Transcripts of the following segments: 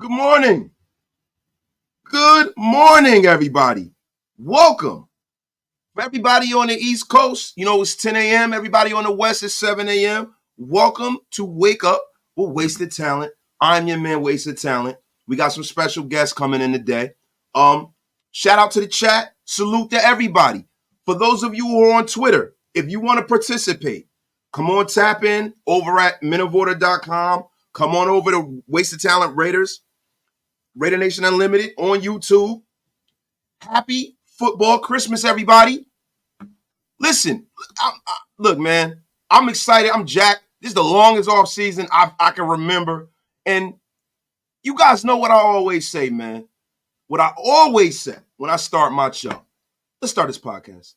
Good morning. Good morning, everybody. Welcome. For everybody on the East Coast, it's 10 a.m. Everybody on the West is 7 a.m. Welcome to Wake Up with Wasted Talent. I'm your man, Wasted Talent. We got some special guests coming in today. Shout out to the chat. Salute to everybody. For those of you who are on Twitter, if you want to participate, come on, tap in over at menofwater.com. Come on over to Wasted Talent Raiders. Raider Nation Unlimited on YouTube. Happy football Christmas, everybody. Listen, look, man, I'm excited. I'm jacked. This is the longest off season I can remember. And you guys know what I always say, man. What I always say when I start my show. Let's start this podcast.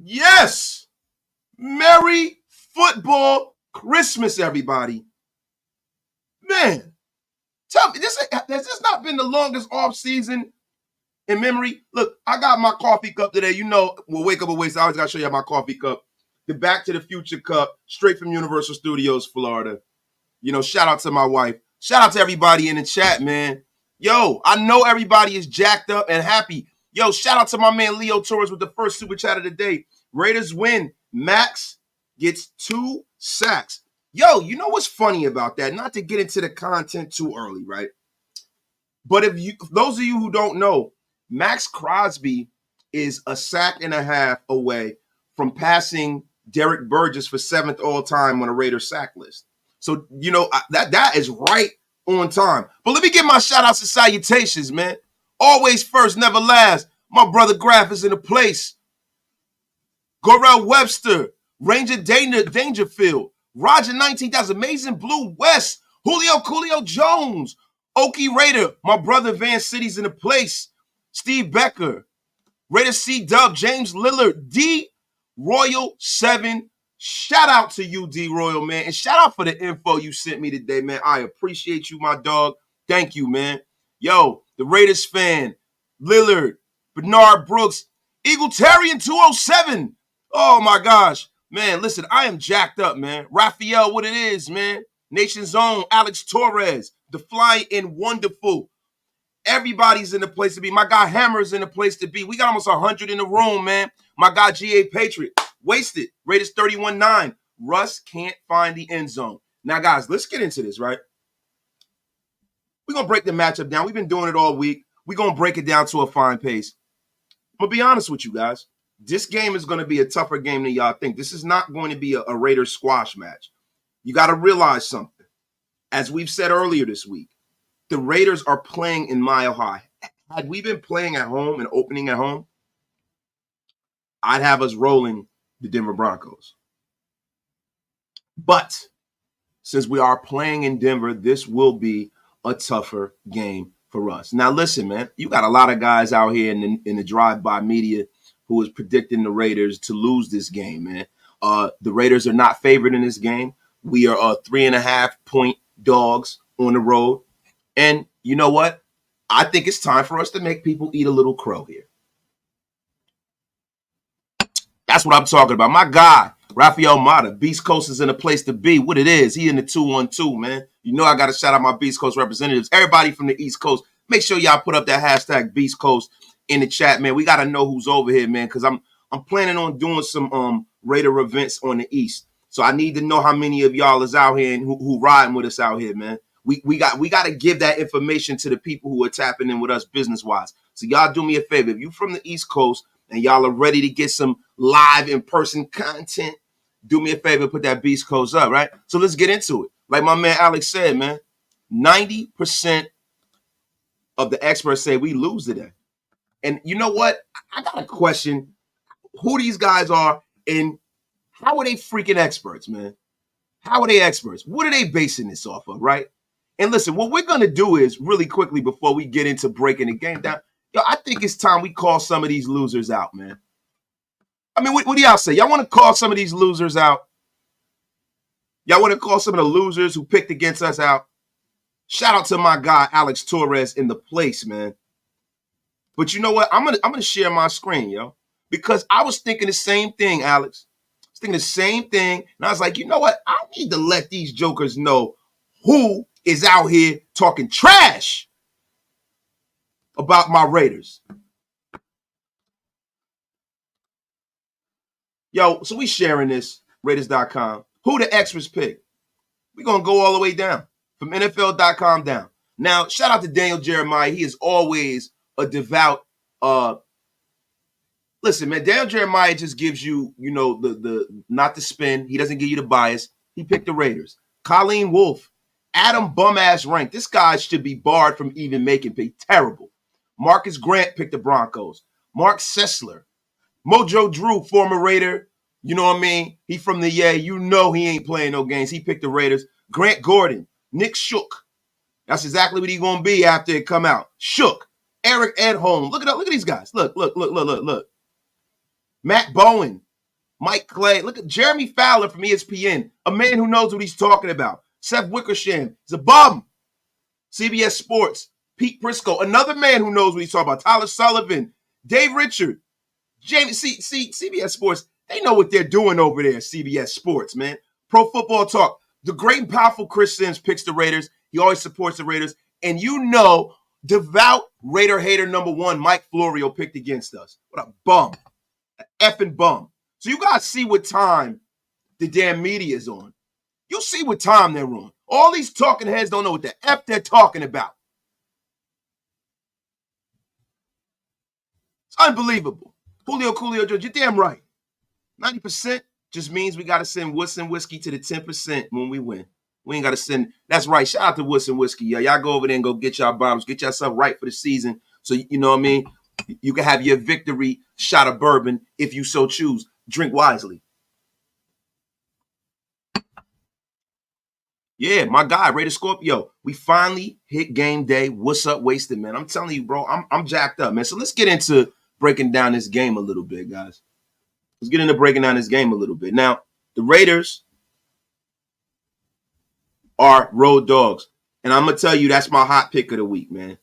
Yes. Merry football Christmas, everybody. Man, tell me, has this not been the longest off season in memory? Look, I got my coffee cup today. We'll Wake Up and Waste. I always got to show you my coffee cup. The Back to the Future cup, straight from Universal Studios, Florida. Shout out to my wife. Shout out to everybody in the chat, man. Yo, I know everybody is jacked up and happy. Yo, shout out to my man Leo Torres with the first super chat of the day. Raiders win. Max gets 2 sacks. Yo, you know what's funny about that? Not to get into the content too early, right? But those of you who don't know, Max Crosby is a sack and a half away from passing Derek Burgess for 7th all time on a Raiders sack list. So, that is right on time. But let me give my shout outs and salutations, man. Always first, never last. My brother Graf is in the place. Gorell Webster, Ranger Dangerfield, Roger 19, that's Amazing Blue West, Julio Jones, Okie Raider, my brother Van City's in the place. Steve Becker, Raider C Dub, James Lillard, D Royal 7. Shout out to you, D Royal, man. And shout out for the info you sent me today, man. I appreciate you, my dog. Thank you, man. Yo, the Raiders fan, Lillard, Bernard Brooks, Eagletarian 207. Oh, my gosh. Man, listen, I am jacked up, man. Raphael, what it is, man. Nation's Own, Alex Torres, The Fly in Wonderful. Everybody's in the place to be. My guy Hammer's in the place to be. We got almost 100 in the room, man. My guy G.A. Patriot, Wasted, Raiders 31-9. Russ can't find the end zone. Now, guys, let's get into this, right? We're going to break the matchup down. We've been doing it all week. We're going to break it down to a fine pace. I'm going to be honest with you guys. This game is going to be a tougher game than y'all think. This is not going to be a Raiders squash match. You got to realize something. As we've said earlier this week, the Raiders are playing in Mile High. Had we been playing at home and opening at home, I'd have us rolling the Denver Broncos. But since we are playing in Denver, this will be a tougher game for us. Now, listen, man, you got a lot of guys out here in the drive-by media who is predicting the Raiders to lose this game, man. The Raiders are not favored in this game. We are 3.5-point dogs on the road. And you know what? I think it's time for us to make people eat a little crow here. That's what I'm talking about. My guy, Rafael Mata, Beast Coast is in a place to be. What it is, he in the 212, man. You know I got to shout out my Beast Coast representatives. Everybody from the East Coast, make sure y'all put up that hashtag Beast Coast in the chat, man. We got to know who's over here, man, because I'm planning on doing some Raider events on the East. So I need to know how many of y'all is out here and who riding with us out here, man. We got to give that information to the people who are tapping in with us business-wise. So y'all do me a favor. If you're from the East Coast, and y'all are ready to get some live in-person content, do me a favor, put that Beast Codes up, right? So let's get into it. Like my man Alex said, man, 90% of the experts say we lose today. And you know what? I got a question who these guys are and how are they freaking experts, man? How are they experts? What are they basing this off of, right? And listen, what we're going to do is really quickly before we get into breaking the game down, I think it's time we call some of these losers out, man. I mean, what do y'all say? Y'all want to call some of these losers out? Y'all want to call some of the losers who picked against us out? Shout out to my guy, Alex Torres, in the place, man. But you know what? I'm gonna share my screen, yo. Because I was thinking the same thing, Alex. I was thinking the same thing. And I was like, you know what? I need to let these jokers know who is out here talking trash about my Raiders. Yo, so we sharing this, Raiders.com. Who the extras pick? We're going to go all the way down, from NFL.com down. Now, shout out to Daniel Jeremiah. He is always a devout, listen, man, Daniel Jeremiah just gives you, the not the spin. He doesn't give you the bias. He picked the Raiders. Colleen Wolfe, Adam bum-ass rank. This guy should be barred from even making pick. Terrible. Marcus Grant picked the Broncos. Mark Sessler. Mojo Drew, former Raider. You know what I mean? He from the you know he ain't playing no games. He picked the Raiders. Grant Gordon. Nick Shook. That's exactly what he's going to be after it come out. Shook. Eric Edholm. Look at these guys. Look. Matt Bowen. Mike Clay. Look at Jeremy Fowler from ESPN. A man who knows what he's talking about. Seth Wickersham. He's a bum. CBS Sports. Pete Prisco. Another man who knows what he's talking about. Tyler Sullivan. Dave Richard. Jamie. See, CBS Sports, they know what they're doing over there, CBS Sports, man. Pro Football Talk. The great and powerful Chris Sims picks the Raiders. He always supports the Raiders. And devout Raider hater number one, Mike Florio, picked against us. What a bum. An effing bum. So you guys see what time the damn media is on. You see what time they're on. All these talking heads don't know what the F they're talking about. It's unbelievable. Julio Coolio, you're damn right. 90% just means we got to send Woods and Whiskey to the 10% when we win. We ain't got to send. That's right. Shout out to Woods and Whiskey. Y'all go over there and go get y'all bombs. Get yourself right for the season. So, you know what I mean? You can have your victory shot of bourbon if you so choose. Drink wisely. Yeah, my guy, Raider Scorpio. We finally hit game day. What's up, Wasted, man? I'm telling you, bro, I'm jacked up, man. So let's get into breaking down this game a little bit, guys. Let's get into breaking down this game a little bit. Now, the Raiders are road dogs. And I'm going to tell you, that's my hot pick of the week, man.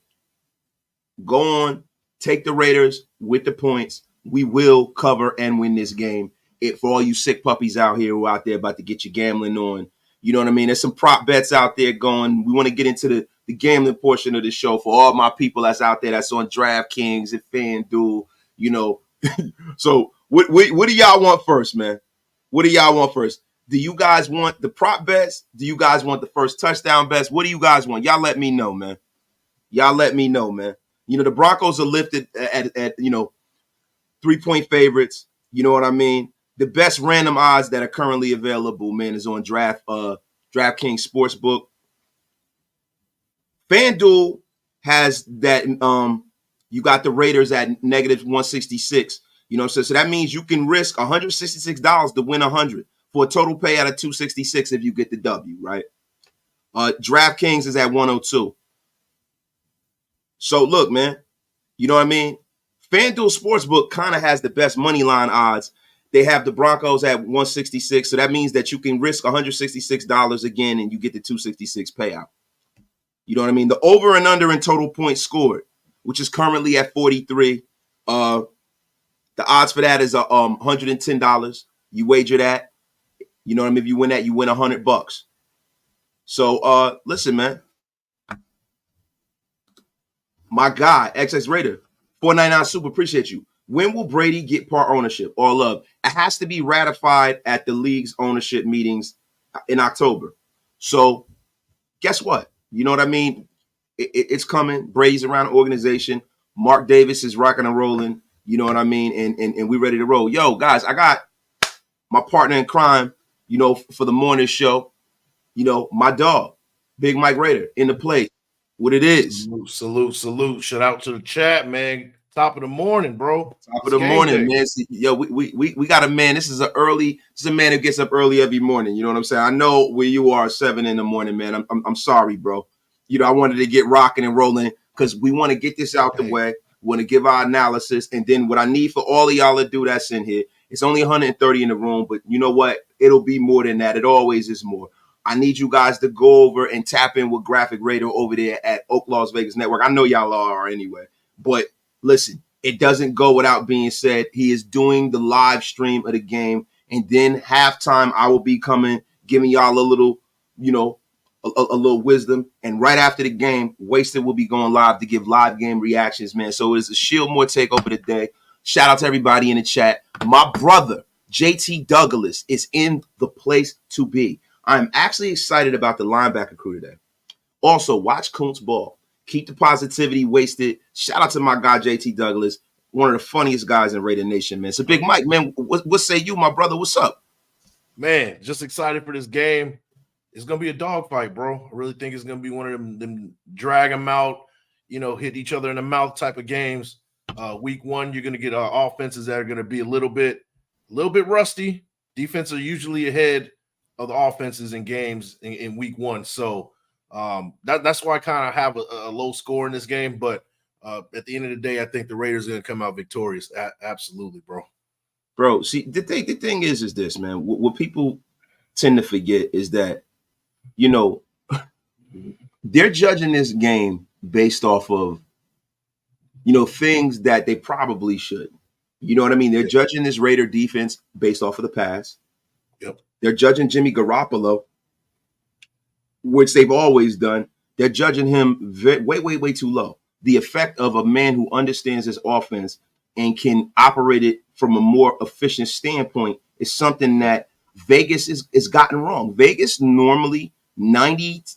Go on, take the Raiders with the points. We will cover and win this game. For all you sick puppies out here who are out there about to get your gambling on. You know what I mean? There's some prop bets out there going. We want to get into the gambling portion of the show for all my people that's out there that's on DraftKings and FanDuel, So what do y'all want first, man? What do y'all want first? Do you guys want the prop bets? Do you guys want the first touchdown bets? What do you guys want? Y'all let me know, man. The Broncos are lifted at 3-point favorites. You know what I mean? The best random odds that are currently available, man, is on DraftKings Sportsbook. FanDuel has that. You got the Raiders at negative 166. So that means you can risk $166 to win 100 for a total payout of 266 if you get the W, right? DraftKings is at 102. So look, man, you know what I mean? FanDuel Sportsbook kind of has the best money line odds. They have the Broncos at 166. So that means that you can risk $166 again and you get the 266 payout. You know what I mean? The over and under in total points scored, which is currently at 43. The odds for that is $110. You wager that. You know what I mean? If you win that, you win $100. So listen, man. My guy, XX Raider, 499 Super, appreciate you. When will Brady get part ownership or love? It has to be ratified at the league's ownership meetings in October. So guess what? You know what I mean? It's coming. Brady's around the organization. Mark Davis is rocking and rolling. You know what I mean? And we ready to roll. Yo, guys, I got my partner in crime, for the morning show, my dog, Big Mike Raider, in the place. What it is. Salute. Shout out to the chat, man. Top of the morning, bro. Top of It's the game morning, day. man. See, yo, we got a man. This is a man who gets up early every morning. You know what I'm saying? I know where you are, 7 in the morning, man. I'm sorry, bro. I wanted to get rocking and rolling because we want to get this out the way. We want to give our analysis, and then what I need for all of y'all to do that's in here. It's only 130 in the room, but you know what? It'll be more than that. It always is more. I need you guys to go over and tap in with Graphic Radar over there at Oak Las Vegas Network. I know y'all are anyway, but listen. It doesn't go without being said. He is doing the live stream of the game. And then halftime, I will be coming, giving y'all a little, a little wisdom. And right after the game, Wasted will be going live to give live game reactions, man. So it's a Shieldmore takeover today. Shout out to everybody in the chat. My brother, JT Douglas, is in the place to be. I'm actually excited about the linebacker crew today. Also, watch Kuntz ball. Keep the positivity. Wasted. Shout out to my guy, JT Douglas, one of the funniest guys in Raider Nation, man. So, Big Mike, man, what say you, my brother? What's up? Man, just excited for this game. It's going to be a dogfight, bro. I really think it's going to be one of them drag them out, hit each other in the mouth type of games. Week 1, you're going to get offenses that are going to be a little bit rusty. Defense are usually ahead of the offenses in games in week 1. So, that's why I kind of have a low score in this game, but at the end of the day, I think the Raiders are going to come out victorious. Absolutely, bro. Bro, see, the thing is this, man. What people tend to forget is that, they're judging this game based off of, things that they probably should. You know what I mean? They're judging this Raider defense based off of the past. Yep. They're judging Jimmy Garoppolo, which they've always done. They're judging him way too low. The effect of a man who understands his offense and can operate it from a more efficient standpoint is something that Vegas is gotten wrong. Vegas normally 90%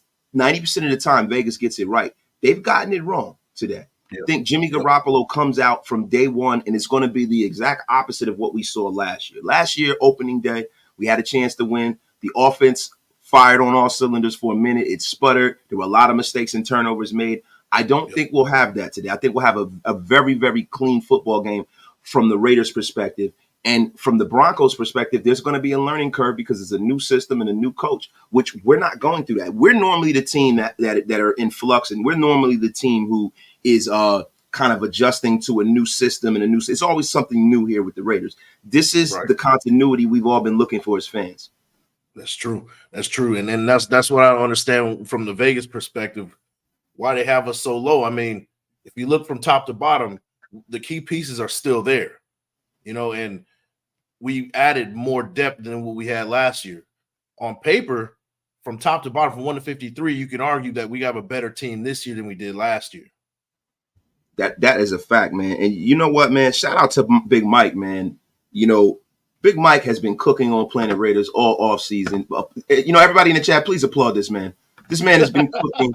of the time, Vegas gets it right. They've gotten it wrong today. Yep. I think Jimmy Garoppolo comes out from day one, and it's going to be the exact opposite of what we saw last year. Last year, opening day, we had a chance to win. The offense fired on all cylinders for a minute. It sputtered. There were a lot of mistakes and turnovers made. I don't think we'll have that today. I think we'll have a very, very clean football game from the Raiders' perspective. And from the Broncos' perspective, there's going to be a learning curve because it's a new system and a new coach, which we're not going through that. We're normally the team that are in flux, and we're normally the team who is kind of adjusting to a new system and it's always something new here with the Raiders. This is the continuity we've all been looking for as fans. That's true. And then that's what I don't understand from the Vegas perspective, why they have us so low. I mean, if you look from top to bottom, the key pieces are still there, and we added more depth than what we had last year. On paper, from top to bottom, from 1 to 53, you can argue that we have a better team this year than we did last year. That is a fact, man. And you know what, man? Shout out to Big Mike, man. Big Mike has been cooking on Planet Raiders all off season. Everybody in the chat, please applaud this man. This man has been cooking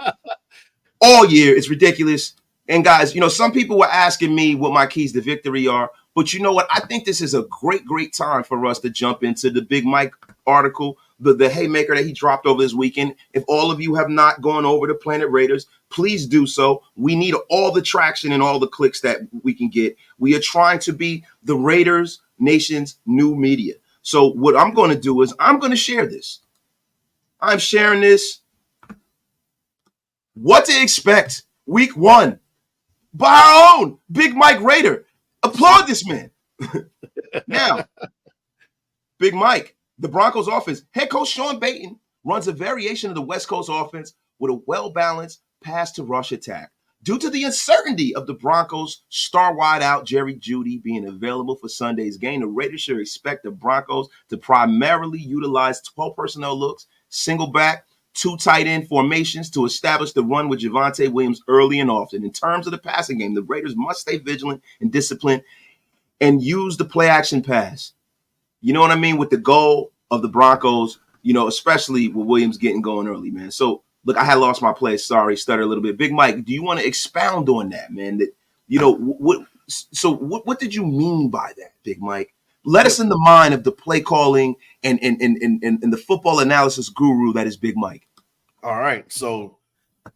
all year. It's ridiculous. And guys, some people were asking me what my keys to victory are. But you know what? I think this is a great time for us to jump into the Big Mike article, the haymaker that he dropped over this weekend. If all of you have not gone over to Planet Raiders, please do so. We need all the traction and all the clicks that we can get. We are trying to be the Raiders Nation's new media. So what I'm going to do is I'm going to share this. I'm sharing this. What to expect week 1 by our own Big Mike Raider. Applaud this man. Now, Big Mike, the Broncos offense, head coach Sean Payton runs a variation of the West Coast offense with a well-balanced pass-to-rush attack. Due to the uncertainty of the Broncos' star wideout Jerry Jeudy being available for Sunday's game, the Raiders should expect the Broncos to primarily utilize 12 personnel looks, single back, 2 tight end formations to establish the run with Javonte Williams early and often. In terms of the passing game, the Raiders must stay vigilant and disciplined and use the play action pass. You know what I mean? With the goal of the Broncos, especially with Williams getting going early, man. So, look, I had lost my place. Sorry, stuttered a little bit. Big Mike, do you want to expound on that, man? That, So what did you mean by that, Big Mike? Let us in the mind of the play calling and the football analysis guru that is Big Mike. All right, so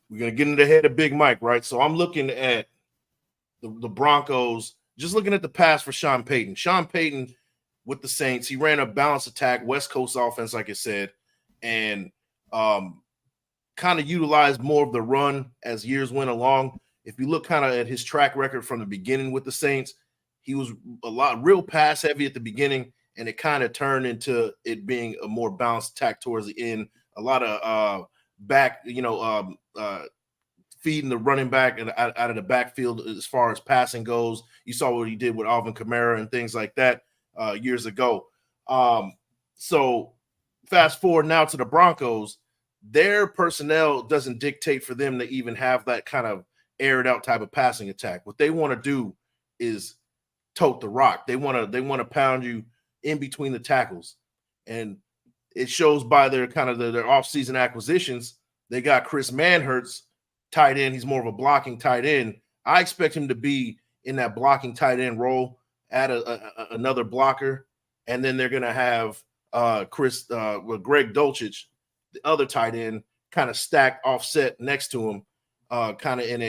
we're gonna get into the head of Big Mike, right? So I'm looking at the Broncos, just looking at the pass for Sean Payton. Sean Payton with the Saints, he ran a balanced attack, West Coast offense, like I said, and kind of utilized more of the run as years went along. If you look kind of at his track record from the beginning with the Saints, he was a lot real pass heavy at the beginning, and it kind of turned into it being a more balanced attack towards the end. A lot of back, feeding the running back and out of the backfield as far as passing goes. You saw what he did with Alvin Kamara and things like that years ago. So fast forward now to the Broncos, their personnel doesn't dictate for them to even have that kind of aired out type of passing attack. What they want to do is tote the rock. They want to pound you in between the tackles. And it shows by their kind of their offseason acquisitions. They got Chris Manhertz, tight end. He's more of a blocking tight end. I expect him to be in that blocking tight end role, add another blocker, and then they're going to have Greg Dulcich, the other tight end, kind of stacked offset next to him, kind of in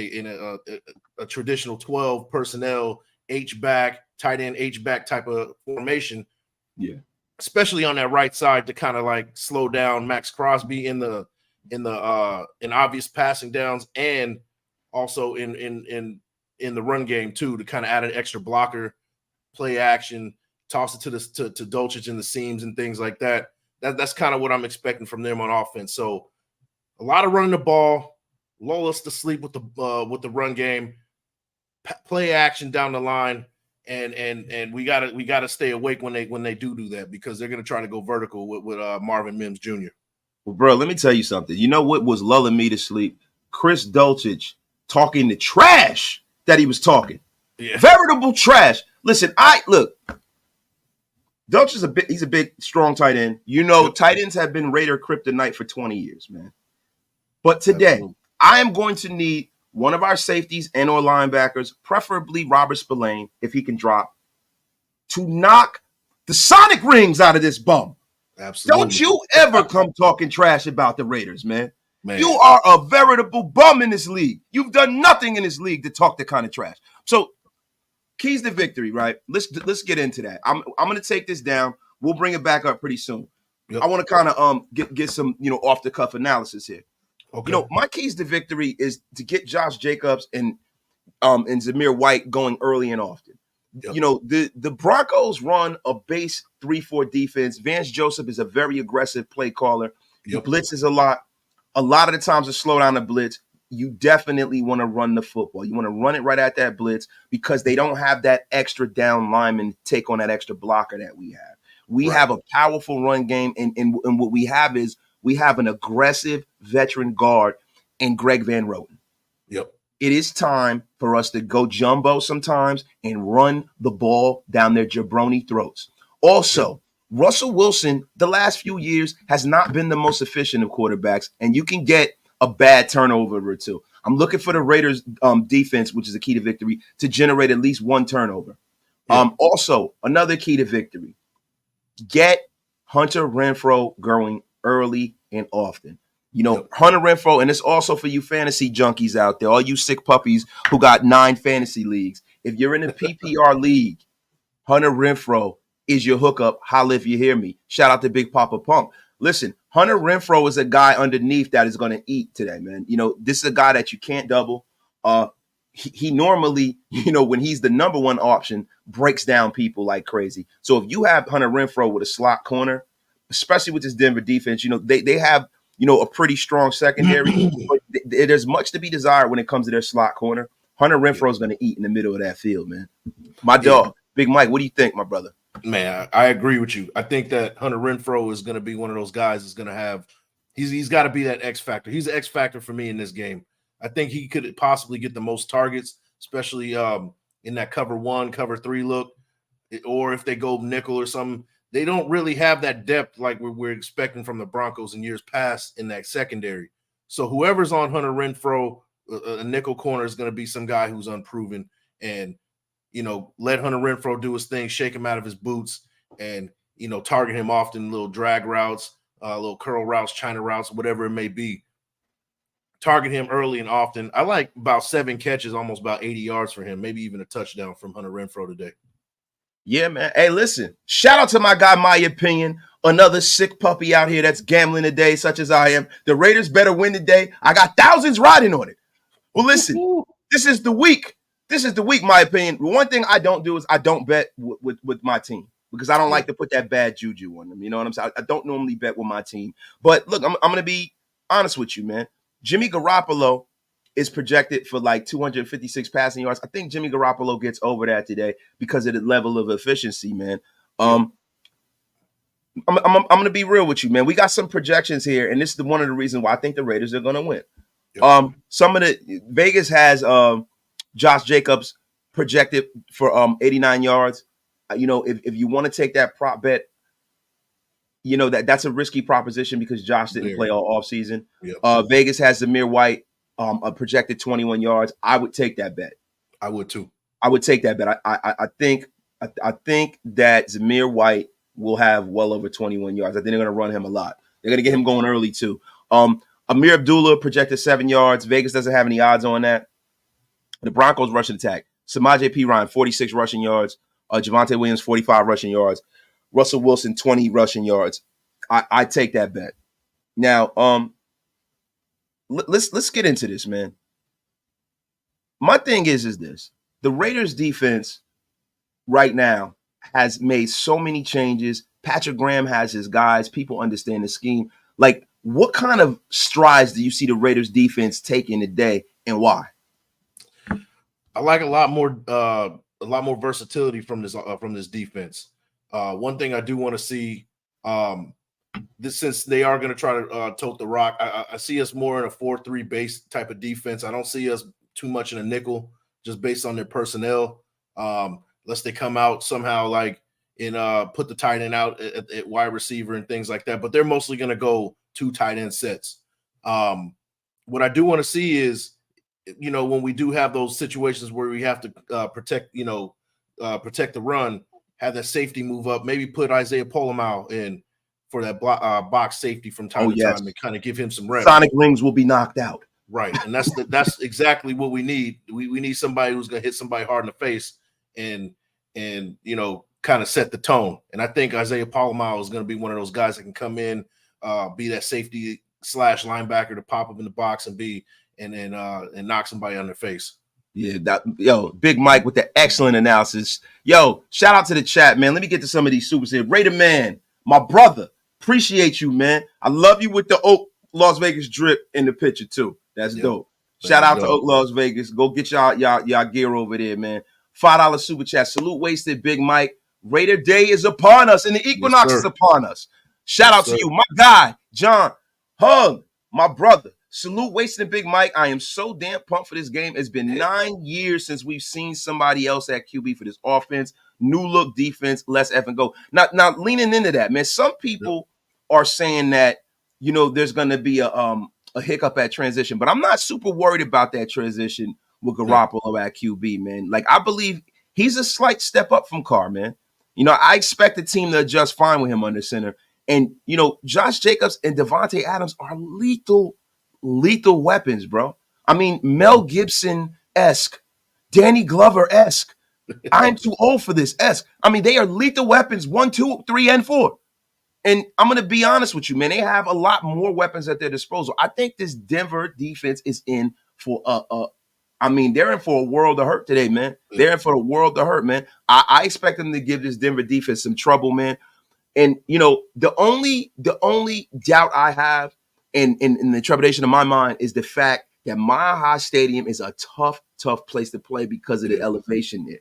a traditional 12 personnel H-back, tight end H-back type of formation. Yeah. Especially on that right side to kind of like slow down Max Crosby in obvious passing downs, and also in the run game too, to kind of add an extra blocker, play action, toss it to Dulcich in the seams and things like that. That's kind of what I'm expecting from them on offense. So a lot of running the ball, lull us to sleep with the run game, play action down the line. And we gotta stay awake when they do that, because they're gonna try to go vertical with Marvin Mims Jr. Well, bro, let me tell you something. You know what was lulling me to sleep? Chris Dulcich talking the trash that he was talking. Yeah. Veritable trash. Listen, Dulcich he's a big, strong tight end. You know, tight ends have been Raider kryptonite for 20 years, man. But today, absolutely, I am going to need one of our safeties and or linebackers, preferably Robert Spillane, if he can drop, to knock the sonic rings out of this bum. Absolutely. Don't you ever come talking trash about the Raiders, man. You are a veritable bum in this league. You've done nothing in this league to talk that kind of trash. So, keys to victory, right? Let's get into that. I'm going to take this down. We'll bring it back up pretty soon. Yep. I want to kind of get some off the cuff analysis here. Okay. My keys to victory is to get Josh Jacobs and Zamir White going early and often. Yep. The Broncos run a base 3-4 defense. Vance Joseph is a very aggressive play caller. Yep. He blitzes a lot. A lot of the times to slow down the blitz, you definitely want to run the football. You want to run it right at that blitz, because they don't have that extra down lineman to take on that extra blocker that we have. We have a powerful run game, and what we have is we have an aggressive veteran guard in Greg Van Roten. Yep. It is time for us to go jumbo sometimes and run the ball down their jabroni throats. Also, Russell Wilson, the last few years, has not been the most efficient of quarterbacks, and you can get a bad turnover or two. I'm looking for the Raiders defense, which is a key to victory, to generate at least one turnover. Yeah. Also, another key to victory, get Hunter Renfrow going early and often. Hunter Renfrow, and it's also for you fantasy junkies out there, all you sick puppies who got 9 fantasy leagues. If you're in a PPR league, Hunter Renfrow is your hookup. Holla if you hear me. Shout out to Big Papa Pump. Listen, Hunter Renfrow is a guy underneath that is going to eat today, man. This is a guy that you can't double. He normally, when he's the number one option, breaks down people like crazy. So if you have Hunter Renfrow with a slot corner, especially with this Denver defense, they have, a pretty strong secondary, but there's much to be desired when it comes to their slot corner. Hunter Renfrow is going to eat in the middle of that field, man. My dog, Big Mike, what do you think, my brother? Man, I agree with you. I think that Hunter Renfrow is going to be one of those guys that's going to have – he's got to be that X factor. He's the X factor for me in this game. I think he could possibly get the most targets, especially in that cover 1, cover 3 look, or if they go nickel or something. They don't really have that depth like we're expecting from the Broncos in years past in that secondary. So whoever's on Hunter Renfrow, a nickel corner is going to be some guy who's unproven. And, let Hunter Renfrow do his thing, shake him out of his boots, and target him often, little drag routes, little curl routes, China routes, whatever it may be. Target him early and often. I like about 7 catches, almost about 80 yards for him, maybe even a touchdown from Hunter Renfrow today. Yeah, man. Hey, listen, shout out to my guy, My Opinion, another sick puppy out here that's gambling today, such as I am. The Raiders better win today. I got thousands riding on it. Well, listen, this is the week. This is the week, My Opinion. One thing I don't do is I don't bet with my team because I don't like to put that bad juju on them. You know what I'm saying? I don't normally bet with my team. But look, I'm going to be honest with you, man. Jimmy Garoppolo is projected for like 256 passing yards. I think Jimmy Garoppolo gets over that today because of the level of efficiency, man. I'm going to be real with you, man. We got some projections here, and this is one of the reasons why I think the Raiders are going to win. Yep. Some of the Vegas has Josh Jacobs projected for 89 yards. If you want to take that prop bet, that's a risky proposition because Josh didn't play all offseason. Yep. Vegas has Zamir White a projected 21 yards. I would take that bet. I would too. I would take that bet. I think that Zamir White will have well over 21 yards. I think they're going to run him a lot. They're going to get him going early too. Amir Abdullah projected 7 yards. Vegas doesn't have any odds on that. The Broncos rushing attack. Samaje Perine, 46 rushing yards. Javonte Williams, 45 rushing yards. Russell Wilson, 20 rushing yards. I take that bet. Now, let's get into this, man. My thing is this. The Raiders defense right now has made so many changes. Patrick Graham has his guys. People understand the scheme. Like, what kind of strides do you see the Raiders defense taking today, and why? I like a lot more versatility from this defense. One thing I do want to see, since they are going to try to tote the rock, I see us more in a 4-3 base type of defense. I don't see us too much in a nickel, just based on their personnel. Unless they come out somehow put the tight end out at wide receiver and things like that. But they're mostly going to go 2 tight end sets. What I do want to see is, when we do have those situations where we have to protect the run, have that safety move up, maybe put Isaiah Polamau in for that box safety from time to time and kind of give him some reps. Sonic rings will be knocked out. Right, and that's exactly what we need. We need somebody who's going to hit somebody hard in the face and kind of set the tone. And I think Isaiah Polamau is going to be one of those guys that can come in, be that safety / linebacker to pop up in the box and knock somebody on their face. Yeah, Big Mike with the excellent analysis. Yo, shout out to the chat, man. Let me get to some of these supers here. Raider Man, my brother, appreciate you, man. I love you with the Oak Las Vegas drip in the picture too. That's dope. Shout out to Oak Las Vegas. Go get y'all gear over there, man. $5 super chat. Salute Wasted, Big Mike. Raider Day is upon us, and the equinox is upon us. Shout out to you, my guy, John. Hug, my brother. Salute Wasted and Big Mike. I am so damn pumped for this game. It's been 9 years since we've seen somebody else at QB for this offense. New look defense. Let's effing go. Now leaning into that, man. Some people are saying that, there's going to be a hiccup at transition, but I'm not super worried about that transition with Garoppolo at QB, man. Like, I believe he's a slight step up from Carr, man. I expect the team to adjust fine with him under center. And, Josh Jacobs and Davante Adams are lethal weapons, bro. I mean, Mel Gibson-esque, Danny Glover-esque. I'm too old for this-esque. I mean, they are lethal weapons 1, 2, 3, and 4. And I'm going to be honest with you, man. They have a lot more weapons at their disposal. I think this Denver defense is in for they're in for a world of hurt today, man. They're in for a world of hurt, man. I expect them to give this Denver defense some trouble, man. And, the only doubt I have in the trepidation of my mind is the fact that Mile High Stadium is a tough place to play because of the elevation there.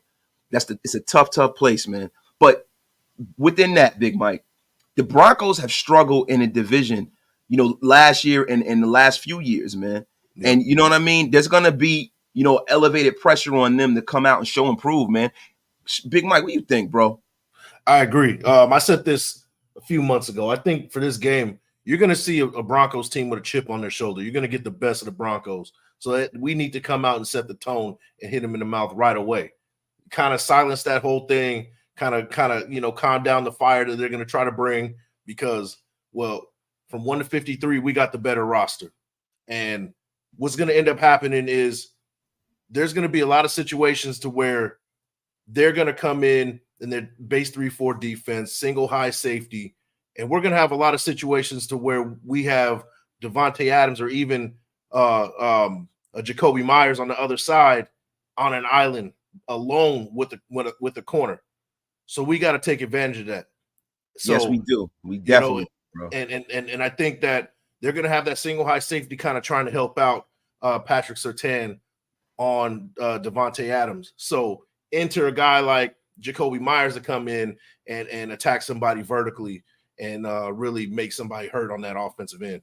It's a tough place, man. But within that, Big Mike, the Broncos have struggled in a division, last year and in the last few years, man. Yeah. And you know what I mean? There's going to be, elevated pressure on them to come out and show and prove, man. Big Mike, what do you think, bro? I agree. I said this a few months ago. I think for this game, you're going to see a Broncos team with a chip on their shoulder. You're going to get the best of the Broncos. So we need to come out and set the tone and hit them in the mouth right away. kind of silence that whole thing, kind of, calm down the fire that they're going to try to bring because, well, from 1 to 53, we got the better roster. And what's going to end up happening is there's going to be a lot of situations to where they're going to come in their base 3-4 defense, single high safety, and we're going to have a lot of situations to where we have Davante Adams or even Jacoby Myers on the other side on an island alone with the corner. So we got to take advantage of that. So, yes, we do. We definitely, bro. And I think that they're going to have that single high safety kind of trying to help out Patrick Surtain on Davante Adams. So enter a guy like Jacoby Myers to come in and attack somebody vertically and really make somebody hurt on that offensive end.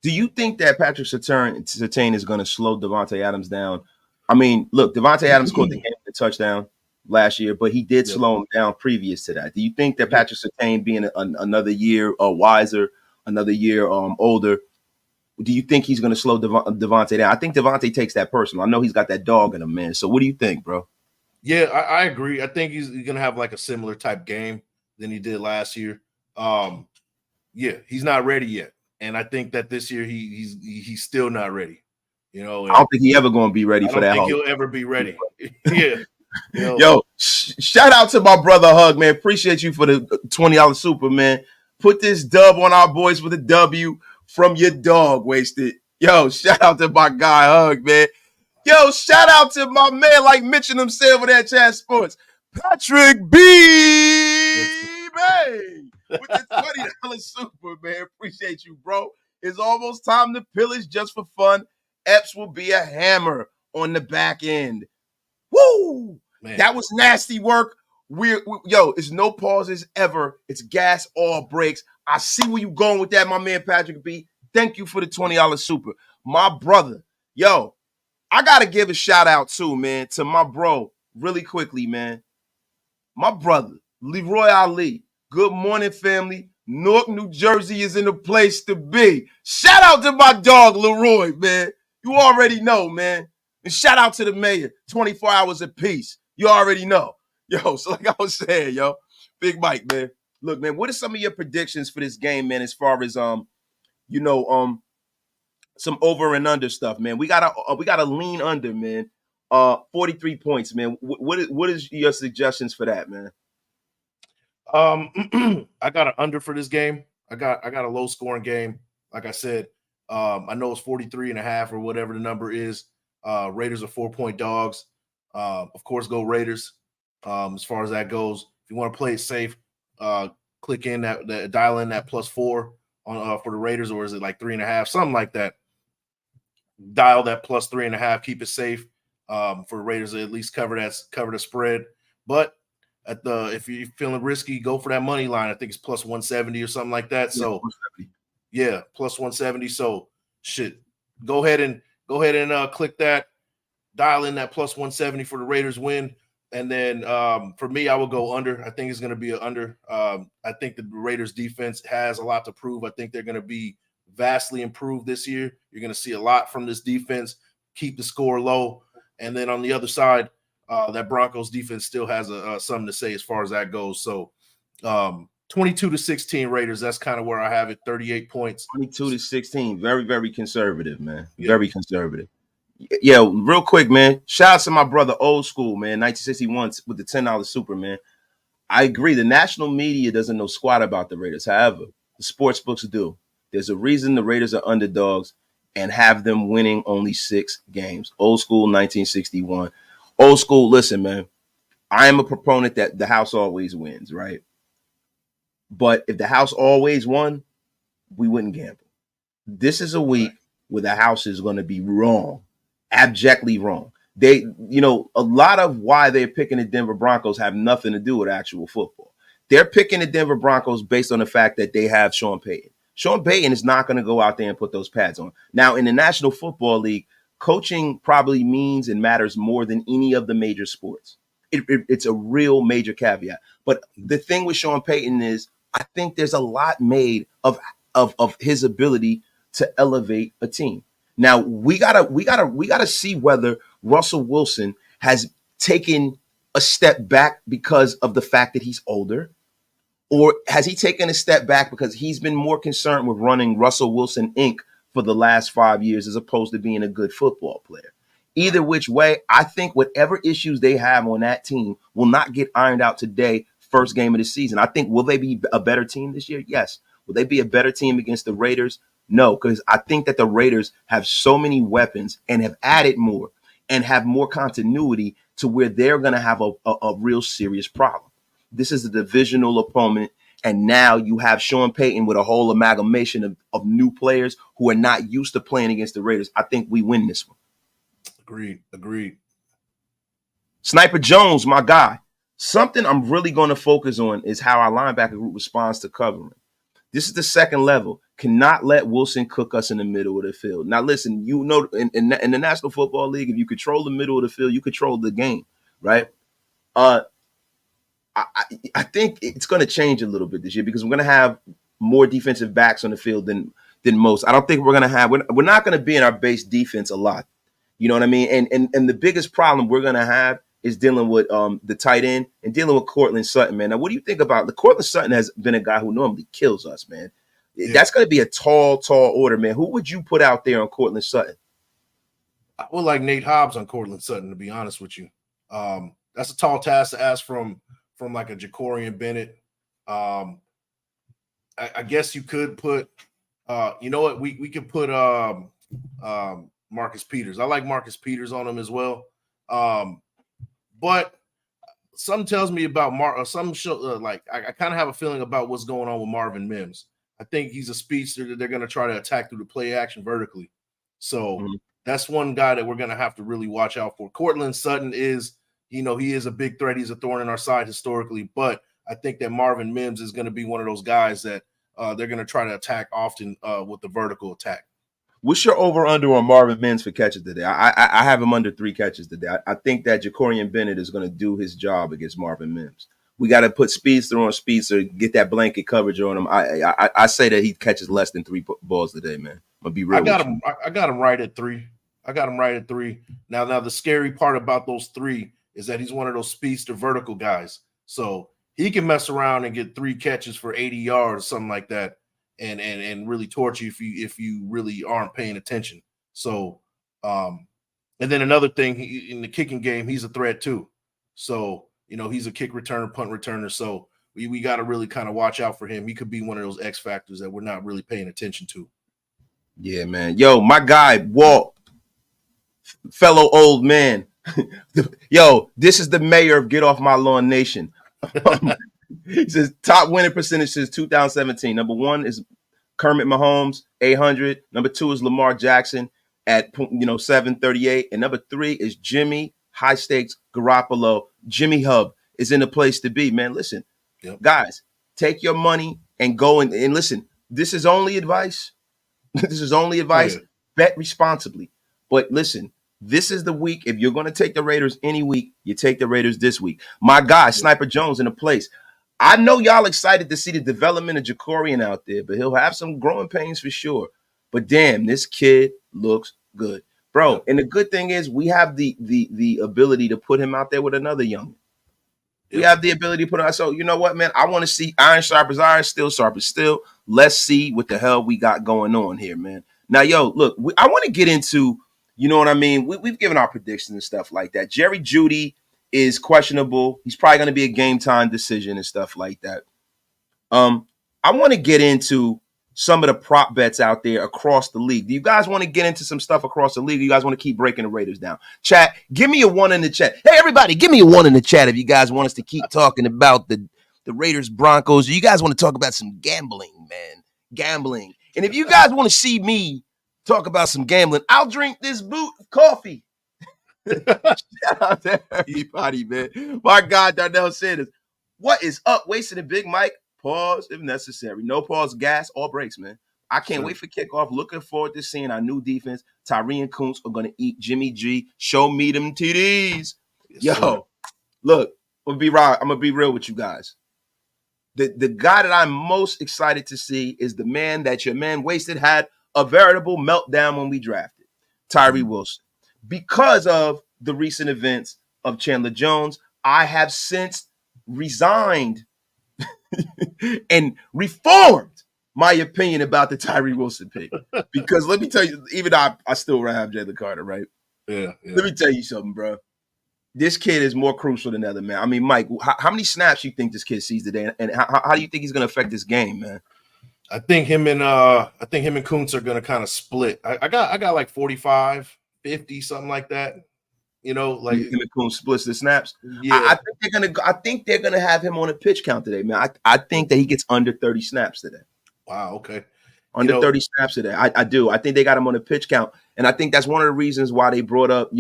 Do you think that Patrick Surtain is going to slow Davante Adams down? I mean, look, Davante Adams caught the game with a touchdown last year, but he did slow him down previous to that. Do you think that Patrick Surtain being another year wiser, another year older, do you think he's going to slow Davante down? I think Davante takes that personal. I know he's got that dog in him, man. So what do you think, bro? Yeah, I agree. I think he's going to have like a similar type game than he did last year. Yeah, he's not ready yet. And I think that this year he's still not ready. I don't think he ever going to be ready for that. I don't think he'll ever be ready. Yeah. Yo, shout out to my brother Hug, man. Appreciate you for the $20 super, man. Put this dub on our boys with a W from your dog, Wasted. Yo, shout out to my guy Hug, man. Yo, shout out to my man, like mentioned himself with that Chat Sports, Patrick B. Man, with the $20 super, man. Appreciate you, bro. It's almost time to pillage just for fun. Epps will be a hammer on the back end. Woo! Man. That was nasty work. Yo, it's no pauses ever. It's gas, all breaks. I see where you going with that, my man Patrick B. Thank you for the $20 super. My brother, yo, I got to give a shout out too, man, to my bro, really quickly, man. My brother, Leroy Ali. Good morning, family. Newark, New Jersey is in the place to be. Shout out to my dog, Leroy, man. You already know, man. And shout out to the mayor, 24 hours of peace. You already know. Yo, so like I was saying, yo, Big Mike, man. Look, man, what are some of your predictions for this game, man, as far as some over and under stuff, man? We gotta lean under, man. 43 points, man. What is your suggestions for that, man? I got an under for this game. I got a low scoring game. Like I said, I know it's 43.5 or whatever the number is. Raiders are 4-point dogs. Of course, go Raiders. As far as that goes, if you want to play it safe, click in that dial in that +4 on for the Raiders, or is it like 3.5, something like that? Dial that +3.5, keep it safe for the Raiders to at least cover the spread. But if you're feeling risky, go for that money line. I think it's +170 or something like that. So yeah, +170. So shit, go ahead and click that, dial in that +170 for the Raiders win. And then for me, I will go under. I think it's going to be an under. I think the Raiders defense has a lot to prove. I think they're going to be vastly improved this year. You're going to see a lot from this defense. Keep the score low. And then on the other side, that Broncos defense still has something to say as far as that goes. So 22-16 Raiders. That's kind of where I have it. 38 points. 22-16. Very, very conservative, man. Yeah. Very conservative. Yeah, real quick, man. Shout out to my brother, Old School, man. 1961 with the $10 super, man. I agree. The national media doesn't know squat about the Raiders. However, the sports books do. There's a reason the Raiders are underdogs and have them winning only 6 games. Old School, 1961. Old School, listen, man. I am a proponent that the house always wins, right? But if the house always won, we wouldn't gamble. This is a week where the house is going to be wrong. Abjectly wrong. They, a lot of why they're picking the Denver Broncos have nothing to do with actual football. They're picking the Denver Broncos based on the fact that they have Sean Payton. Sean Payton is not going to go out there and put those pads on. Now, in the National Football League, coaching probably means and matters more than any of the major sports. It's a real major caveat. But the thing with Sean Payton is, I think there's a lot made of his ability to elevate a team. Now we gotta see whether Russell Wilson has taken a step back because of the fact that he's older? Or has he taken a step back because he's been more concerned with running Russell Wilson Inc. for the last 5 years as opposed to being a good football player? Either which way, I think whatever issues they have on that team will not get ironed out today, first game of the season. I think, will they be a better team this year? Yes. Will they be a better team against the Raiders? No, because I think that the Raiders have so many weapons and have added more and have more continuity to where they're going to have a real serious problem. This is a divisional opponent. And now you have Sean Payton with a whole amalgamation of new players who are not used to playing against the Raiders. I think we win this one. Agreed. Sniper Jones, my guy. Something I'm really going to focus on is how our linebacker group responds to covering. This is the second level. Cannot let Wilson cook us in the middle of the field. Now, listen, you know, in the National Football League, if you control the middle of the field, you control the game, right? I think it's going to change a little bit this year because we're going to have more defensive backs on the field than most. I don't think we're going to have. We're not going to be in our base defense a lot. You know what I mean? And the biggest problem we're going to have is dealing with the tight end and dealing with Cortland Sutton, man. Now, what do you think about the Cortland Sutton? Has been a guy who normally kills us, man. Yeah. That's going to be a tall order, man. Who would you put out there on Cortland Sutton? I would like Nate Hobbs on Cortland Sutton, to be honest with you. That's a tall task to ask from like a Jacorian Bennett. I guess you could put, you know what? We could put Marcus Peters. I like Marcus Peters on him as well. But something tells me about I kind of have a feeling about what's going on with Marvin Mims. I think he's a speedster that they're going to try to attack through the play action vertically. So that's one guy that we're going to have to really watch out for. Cortland Sutton is, he is a big threat. He's a thorn in our side historically, but I think that Marvin Mims is going to be one of those guys that they're going to try to attack often with the vertical attack. What's your over-under on Marvin Mims for catches today? I have him under 3 catches today. I think that Jacorian Bennett is going to do his job against Marvin Mims. We got to put Speedster on Speedster, get that blanket coverage on him. I say that he catches less than 3 balls today, man. I'm going to be real. I got him right at 3. Now the scary part about those 3 is that he's one of those speedster vertical guys. So he can mess around and get 3 catches for 80 yards, something like that, and really torture you if you really aren't paying attention. So, and then another thing, in the kicking game, he's a threat too. So, he's a kick returner, punt returner. So we got to really kind of watch out for him. He could be one of those X factors that we're not really paying attention to. Yeah, man. Yo, my guy, Walt, fellow old man. Yo, this is the mayor of Get Off My Lawn Nation. He says top winning percentage since 2017. Number 1 is Kermit Mahomes, 800. Number 2 is Lamar Jackson at 738. And number 3 is Jimmy High Stakes Garoppolo. Jimmy Hub is in the place to be, man. Listen, guys, take your money and go and listen. This is only advice. This is only advice. Oh, yeah. Bet responsibly. But listen, this is the week. If you're going to take the Raiders any week, you take the Raiders this week. My guy, Sniper Jones, in the place. I know y'all excited to see the development of Jacorian out there, but he'll have some growing pains for sure. But damn, this kid looks good, bro. And the good thing is we have the ability to put him out there with another young. We have the ability to put him out. So you know what, man? I want to see iron sharp as iron, steel sharp as steel. Let's see what the hell we got going on here, man. Now, yo, look, I want to get into, you know what I mean? We've given our predictions and stuff like that. Jerry Jeudy is questionable. He's probably going to be a game time decision and stuff like that. I want to get into some of the prop bets out there across the league. Do you guys want to get into some stuff across the league? Or you guys want to keep breaking the Raiders down? Chat, give me a 1 in the chat. Hey, everybody, give me a 1 in the chat if you guys want us to keep talking about the Raiders Broncos. You guys want to talk about some gambling, man. Gambling. And if you guys want to see me talk about some gambling, I'll drink this boot of coffee. Shout out to everybody, man. My God, Darnell Sanders. What is up? Wasting a Big Mike. Pause if necessary. No pause, gas, all breaks, man. I can't wait for kickoff. Looking forward to seeing our new defense. Tyree and Kuntz are going to eat Jimmy G. Show me them TDs. Yes, look, I'm going to be real with you guys. The guy that I'm most excited to see is the man that your man Wasted had a veritable meltdown when we drafted, Tyree Wilson. Because of the recent events of Chandler Jones, I have since resigned and reformed my opinion about the Tyree Wilson pick. Because let me tell you, even though I still have Jalen Carter, right? Yeah. Let me tell you something, bro. This kid is more crucial than other, man. I mean, Mike, how many snaps you think this kid sees today, and how do you think he's going to affect this game, man? I think him and Kuntz are gonna kind of split. I got like 45, 50, something like that. You know, like Him and Kuntz splits the snaps. yeah. I think they're gonna have him on a pitch count today, man. I think that he gets under 30 snaps today. Wow. Okay. Under 30 snaps today. I do. I think they got him on a pitch count, and I think that's one of the reasons why they brought up,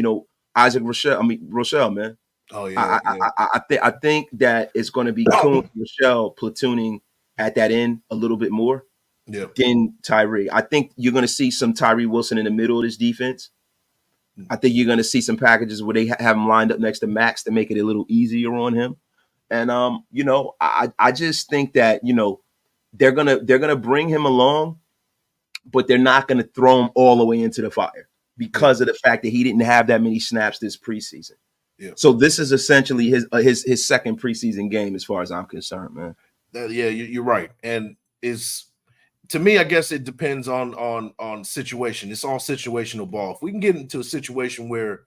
Isaac Rochelle, man. Oh yeah. I think that it's going to be Kuntz, Rochelle platooning at that end a little bit more than Tyree. I think you're going to see some Tyree Wilson in the middle of this defense. I think you're going to see some packages where they have him lined up next to Max to make it a little easier on him. And I just think that they're gonna bring him along, but they're not going to throw him all the way into the fire because of the fact that he didn't have that many snaps this preseason. Yeah. So this is essentially his second preseason game, as far as I'm concerned, man. You're right. And to me, I guess it depends on situation. It's all situational ball. If we can get into a situation where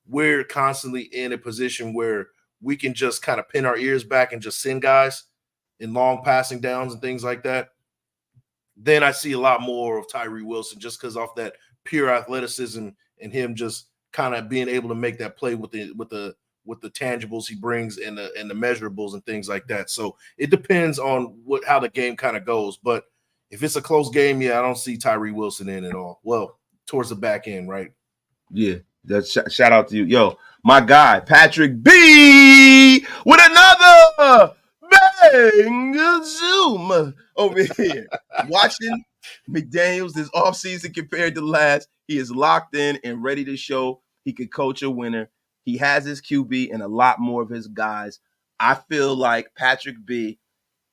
we're constantly in a position where we can just kind of pin our ears back and just send guys in long passing downs and things like that, then I see a lot more of Tyree Wilson just because off that pure athleticism and him just kind of being able to make that play with the tangibles he brings and the measurables and things like that. So it depends on how the game kind of goes. But if it's a close game, I don't see Tyree Wilson in at all. Well, towards the back end, right? Yeah. That's shout out to you. Yo, my guy, Patrick B with another bang Zoom over here. Watching McDaniels this offseason compared to last. He is locked in and ready to show he could coach a winner. He has his QB and a lot more of his guys. I feel like Patrick B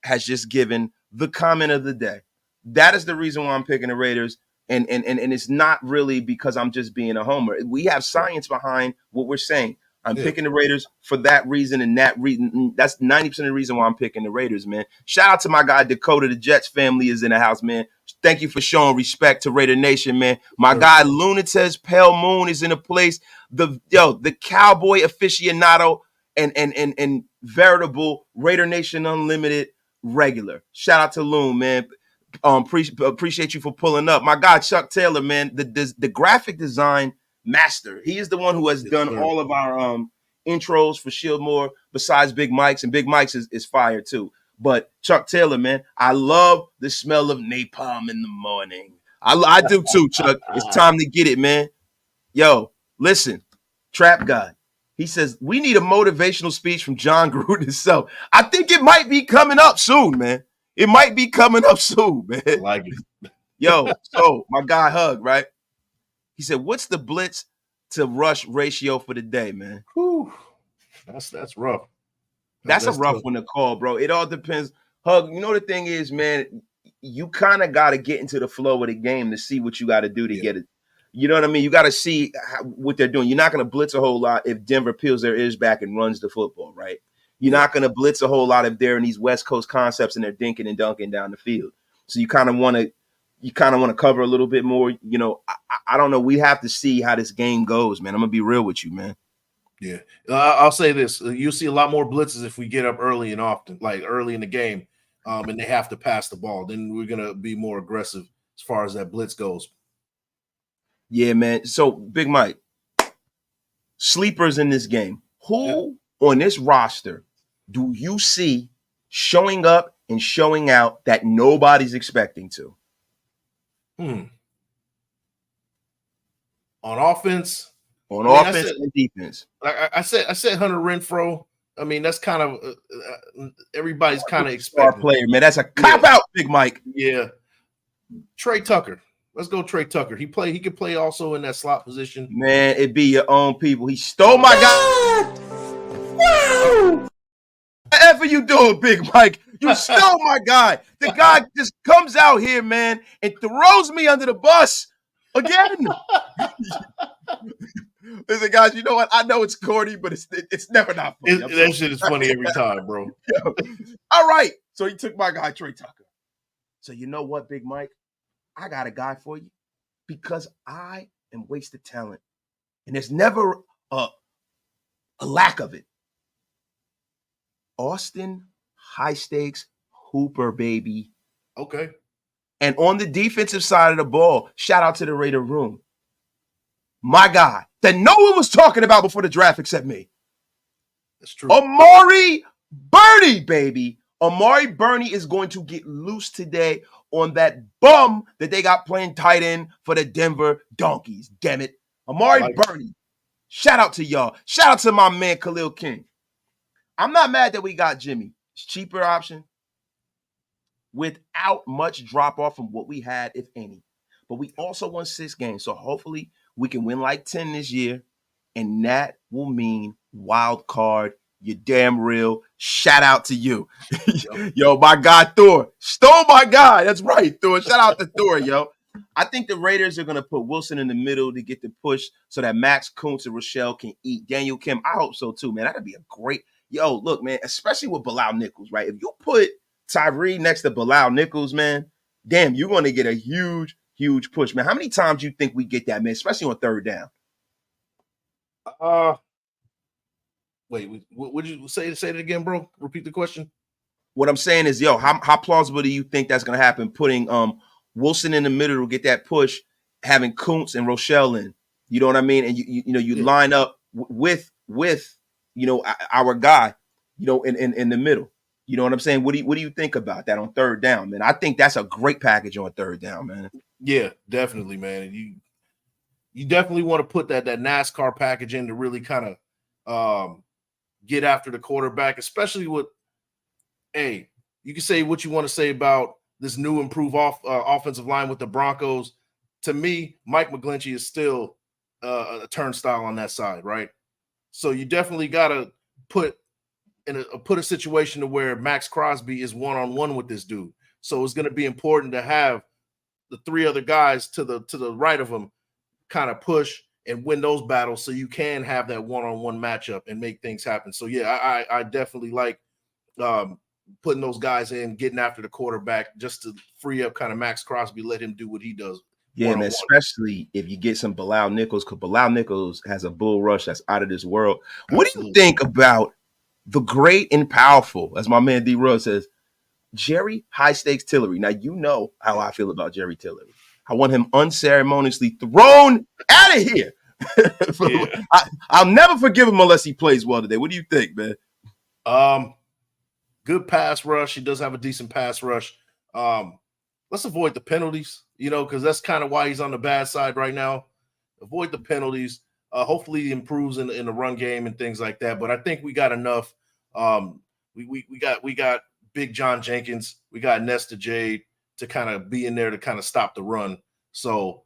has just given the comment of the day. That is the reason why I'm picking the Raiders. And it's not really because I'm just being a homer. We have science behind what we're saying. I'm picking the Raiders for that reason and that reason. That's 90% of the reason why I'm picking the Raiders, man. Shout out to my guy Dakota. The Jets family is in the house, man. Thank you for showing respect to Raider Nation, man. My guy Lunatez Pale Moon is in the place. The cowboy aficionado and veritable Raider Nation Unlimited regular. Shout out to Loon, man. Appreciate you for pulling up. My guy Chuck Taylor, man, the graphic design master. He is the one who has done all of our intros for Shieldmore besides Big Mike's, and Big Mike's is fire too. But Chuck Taylor, man, I love the smell of napalm in the morning. I do too, Chuck. It's time to get it, man. Yo, listen, Trap God. He says we need a motivational speech from John Gruden himself. I think it might be coming up soon, man. It might be coming up soon, man. I like it. Yo, so my guy Hug, right? He said, "What's the blitz to rush ratio for the day, man?" Whew. That's rough. That's a rough one to call, bro. It all depends. Hug, the thing is, man, you kind of got to get into the flow of the game to see what you got to do to get it. You know what I mean? You got to see what they're doing. You're not going to blitz a whole lot if Denver peels their ears back and runs the football, right? You're not going to blitz a whole lot if they're in these West Coast concepts and they're dinking and dunking down the field. So you kind of want to cover a little bit more. I don't know. We have to see how this game goes, man. I'm gonna be real with you, man. Yeah, I'll say this: you'll see a lot more blitzes if we get up early and often, like early in the game, and they have to pass the ball. Then we're gonna be more aggressive as far as that blitz goes. Yeah, man. So Big Mike, sleepers in this game. Who on this roster do you see showing up and showing out that nobody's expecting to? On offense? On offense and defense. I said Hunter Renfrow. I mean, that's kind of everybody's kind of expecting. Star player, man. That's a cop out, Big Mike. Yeah. Trey Tucker. Let's go, Trey Tucker. He could play also in that slot position. Man, it be your own people. He stole my guy. Wow. Whatever you doing, Big Mike, you stole my guy. The guy just comes out here, man, and throws me under the bus again. Listen, guys, you know what? I know it's corny, but it's never not funny. That shit is funny every time, bro. All right. So he took my guy, Trey Tucker. So you know what, Big Mike? I got a guy for you because I am wasted talent. And there's never a lack of it. Austin high stakes Hooper, baby. Okay. And on the defensive side of the ball, shout out to the Raider room. My guy that no one was talking about before the draft except me. That's true. Amari Burney, baby. Amari Burney is going to get loose today on that bum that they got playing tight end for the Denver Donkeys. Damn it. Amari Burney. Shout out to y'all. Shout out to my man Khalil King. I'm not mad that we got Jimmy. It's a cheaper option without much drop off from what we had, if any. But we also won 6 games. So hopefully we can win like 10 this year. And that will mean wild card. You're damn real. Shout out to you. Yo, my guy Thor. Stole my guy. That's right, Thor. Shout out to Thor, yo. I think the Raiders are going to put Wilson in the middle to get the push so that Max Kuntz and Rochelle can eat Daniel Kim. I hope so, too, man. That'd be a great. Yo, look, man, especially with Bilal Nichols, right? If you put Tyree next to Bilal Nichols, man, damn, you're going to get a huge, huge push, man. How many times do you think we get that, man, especially on third down? Wait, what did you say? Say it again, bro. Repeat the question. What I'm saying is, yo, how plausible do you think that's going to happen? Putting Wilson in the middle to get that push, having Kuntz and Rochelle in. You know what I mean? And you line up with our guy, in the middle. You know what I'm saying? What do you think about that on third down, man? I think that's a great package on third down, man. Yeah, definitely, man. You definitely want to put that NASCAR package in to really kind of get after the quarterback, especially with, hey, you can say what you want to say about this new improved offensive line with the Broncos. To me, Mike McGlinchey is still a turnstile on that side, right? So you definitely got to put a situation to where Max Crosby is one-on-one with this dude. So it's going to be important to have the 3 other guys to the right of him kind of push and win those battles so you can have that one-on-one matchup and make things happen. So, yeah, I definitely like putting those guys in, getting after the quarterback just to free up kind of Max Crosby, let him do what he does. Yeah, man, especially if you get some Bilal Nichols, because Bilal Nichols has a bull rush that's out of this world. What Absolutely. do you think about the great and powerful, as my man D-Rose says, Jerry High-Stakes Tillery? Now, you know how I feel about Jerry Tillery. I want him unceremoniously thrown out of here. Yeah. I'll never forgive him unless he plays well today. What do you think, man? Good pass rush. He does have a decent pass rush. Let's avoid the penalties, because that's kind of why he's on the bad side right now. Avoid the penalties. Hopefully he improves in the run game and things like that. But I think we got enough. We got Big John Jenkins. We got Nesta Jade to kind of be in there to kind of stop the run. So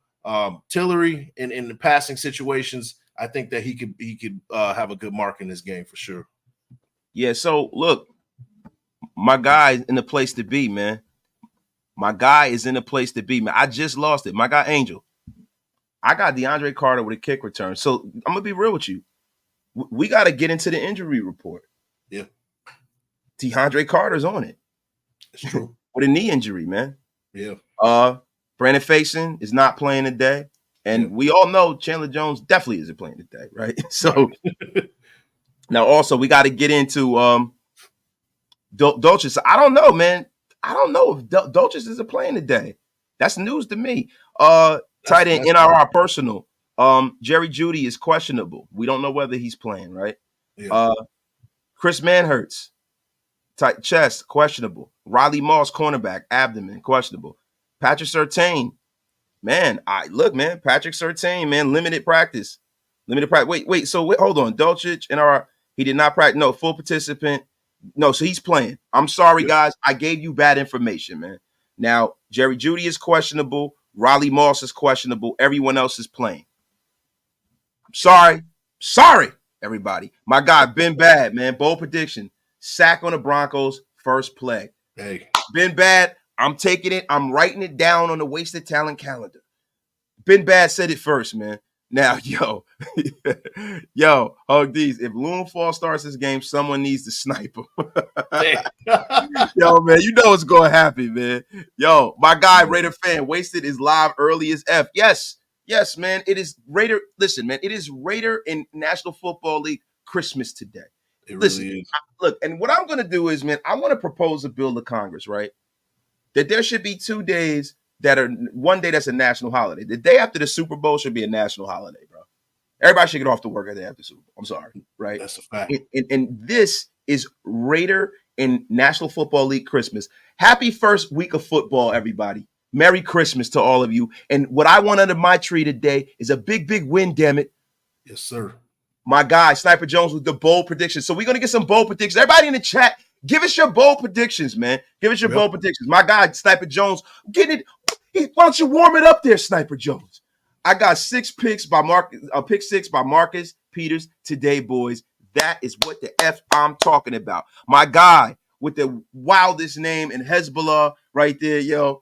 Tillery in the passing situations, I think that he could have a good mark in this game for sure. Yeah. So look, my guy is in the place to be, man. My guy is in the place to be, man. I just lost it. My guy Angel. I got DeAndre Carter with a kick return. So I'm gonna be real with you. We got to get into the injury report. Yeah. DeAndre Carter's on it. It's true. With a knee injury, man. Yeah. Brandon Faison is not playing today. And we all know Chandler Jones definitely isn't playing today, right? So now also we got to get into Dolchis. I don't know, man. I don't know if Dolchis isn't playing today. That's news to me. Tight end NRR personal. Jerry Jeudy is questionable. We don't know whether he's playing, right? Yeah. Chris Manhertz, tight chest, questionable. Riley Moss, cornerback, abdomen, questionable. Patrick Surtain, man, Patrick Surtain, man, limited practice. Wait, hold on. Dolchich, NRR, he did not practice. No, full participant. No, so he's playing. I'm sorry, guys. I gave you bad information, man. Now, Jerry Jeudy is questionable. Riley Moss is questionable. Everyone else is playing. I'm sorry, everybody. My guy, Ben Bad, man. Bold prediction. Sack on the Broncos, first play. Hey. Ben Bad, I'm taking it. I'm writing it down on the wasted talent calendar. Ben Bad said it first, man. Now, yo, Hug D's. If Loonfall starts this game, someone needs to snipe him. Yo, man, you know what's going to happen, man. Yo, my guy, Raider fan, Wasted is live early as F. Yes, man. It is Raider. Listen, man, it is Raider and National Football League Christmas today. Listen, really is. Look, and what I'm going to do is, man, I want to propose a bill to Congress, right? That there should be 2 days that are one day that's a national holiday. The day after the Super Bowl should be a national holiday, bro. Everybody should get off to work the day after the Super Bowl. I'm sorry, right? That's a fact. And this is Raider and National Football League Christmas. Happy first week of football, everybody. Merry Christmas to all of you. And what I want under my tree today is a big, big win, damn it. Yes, sir. My guy, Sniper Jones, with the bold predictions. So we're going to get some bold predictions. Everybody in the chat, give us your bold predictions, man. Give us your bold predictions. My guy, Sniper Jones, get it. Why don't you warm it up there, Sniper Jones? I got pick 6 by Marcus Peters today, boys. That is what the F I'm talking about. My guy with the wildest name in Hezbollah right there, yo.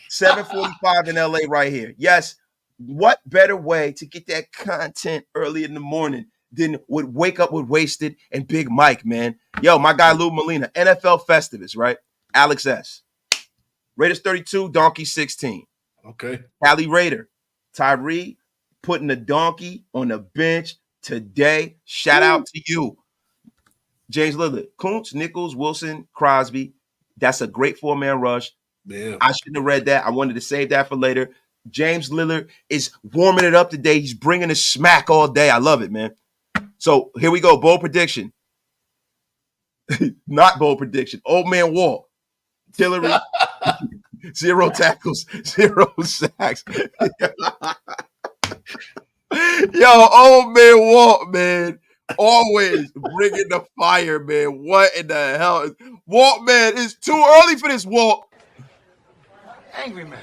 7:45 in LA right here. Yes, what better way to get that content early in the morning than would Wake Up with Wasted and Big Mike, man. Yo, my guy Lou Molina, NFL Festivus, right? Alex S. Raiders 32, Donkey 16. Okay. Cali Raider, Tyree putting the donkey on the bench today. Shout out to you. James Lillard, Kuntz, Nichols, Wilson, Crosby. That's a great 4-man rush. Yeah. I shouldn't have read that. I wanted to save that for later. James Lillard is warming it up today. He's bringing the smack all day. I love it, man. So here we go. Bold prediction. Not bold prediction. Old man Walt. Tillery. 0 tackles, 0 sacks. Yo, old man Walt, man. Always bringing the fire, man. What in the hell? Walt, man, it's too early for this, Walt. Angry man,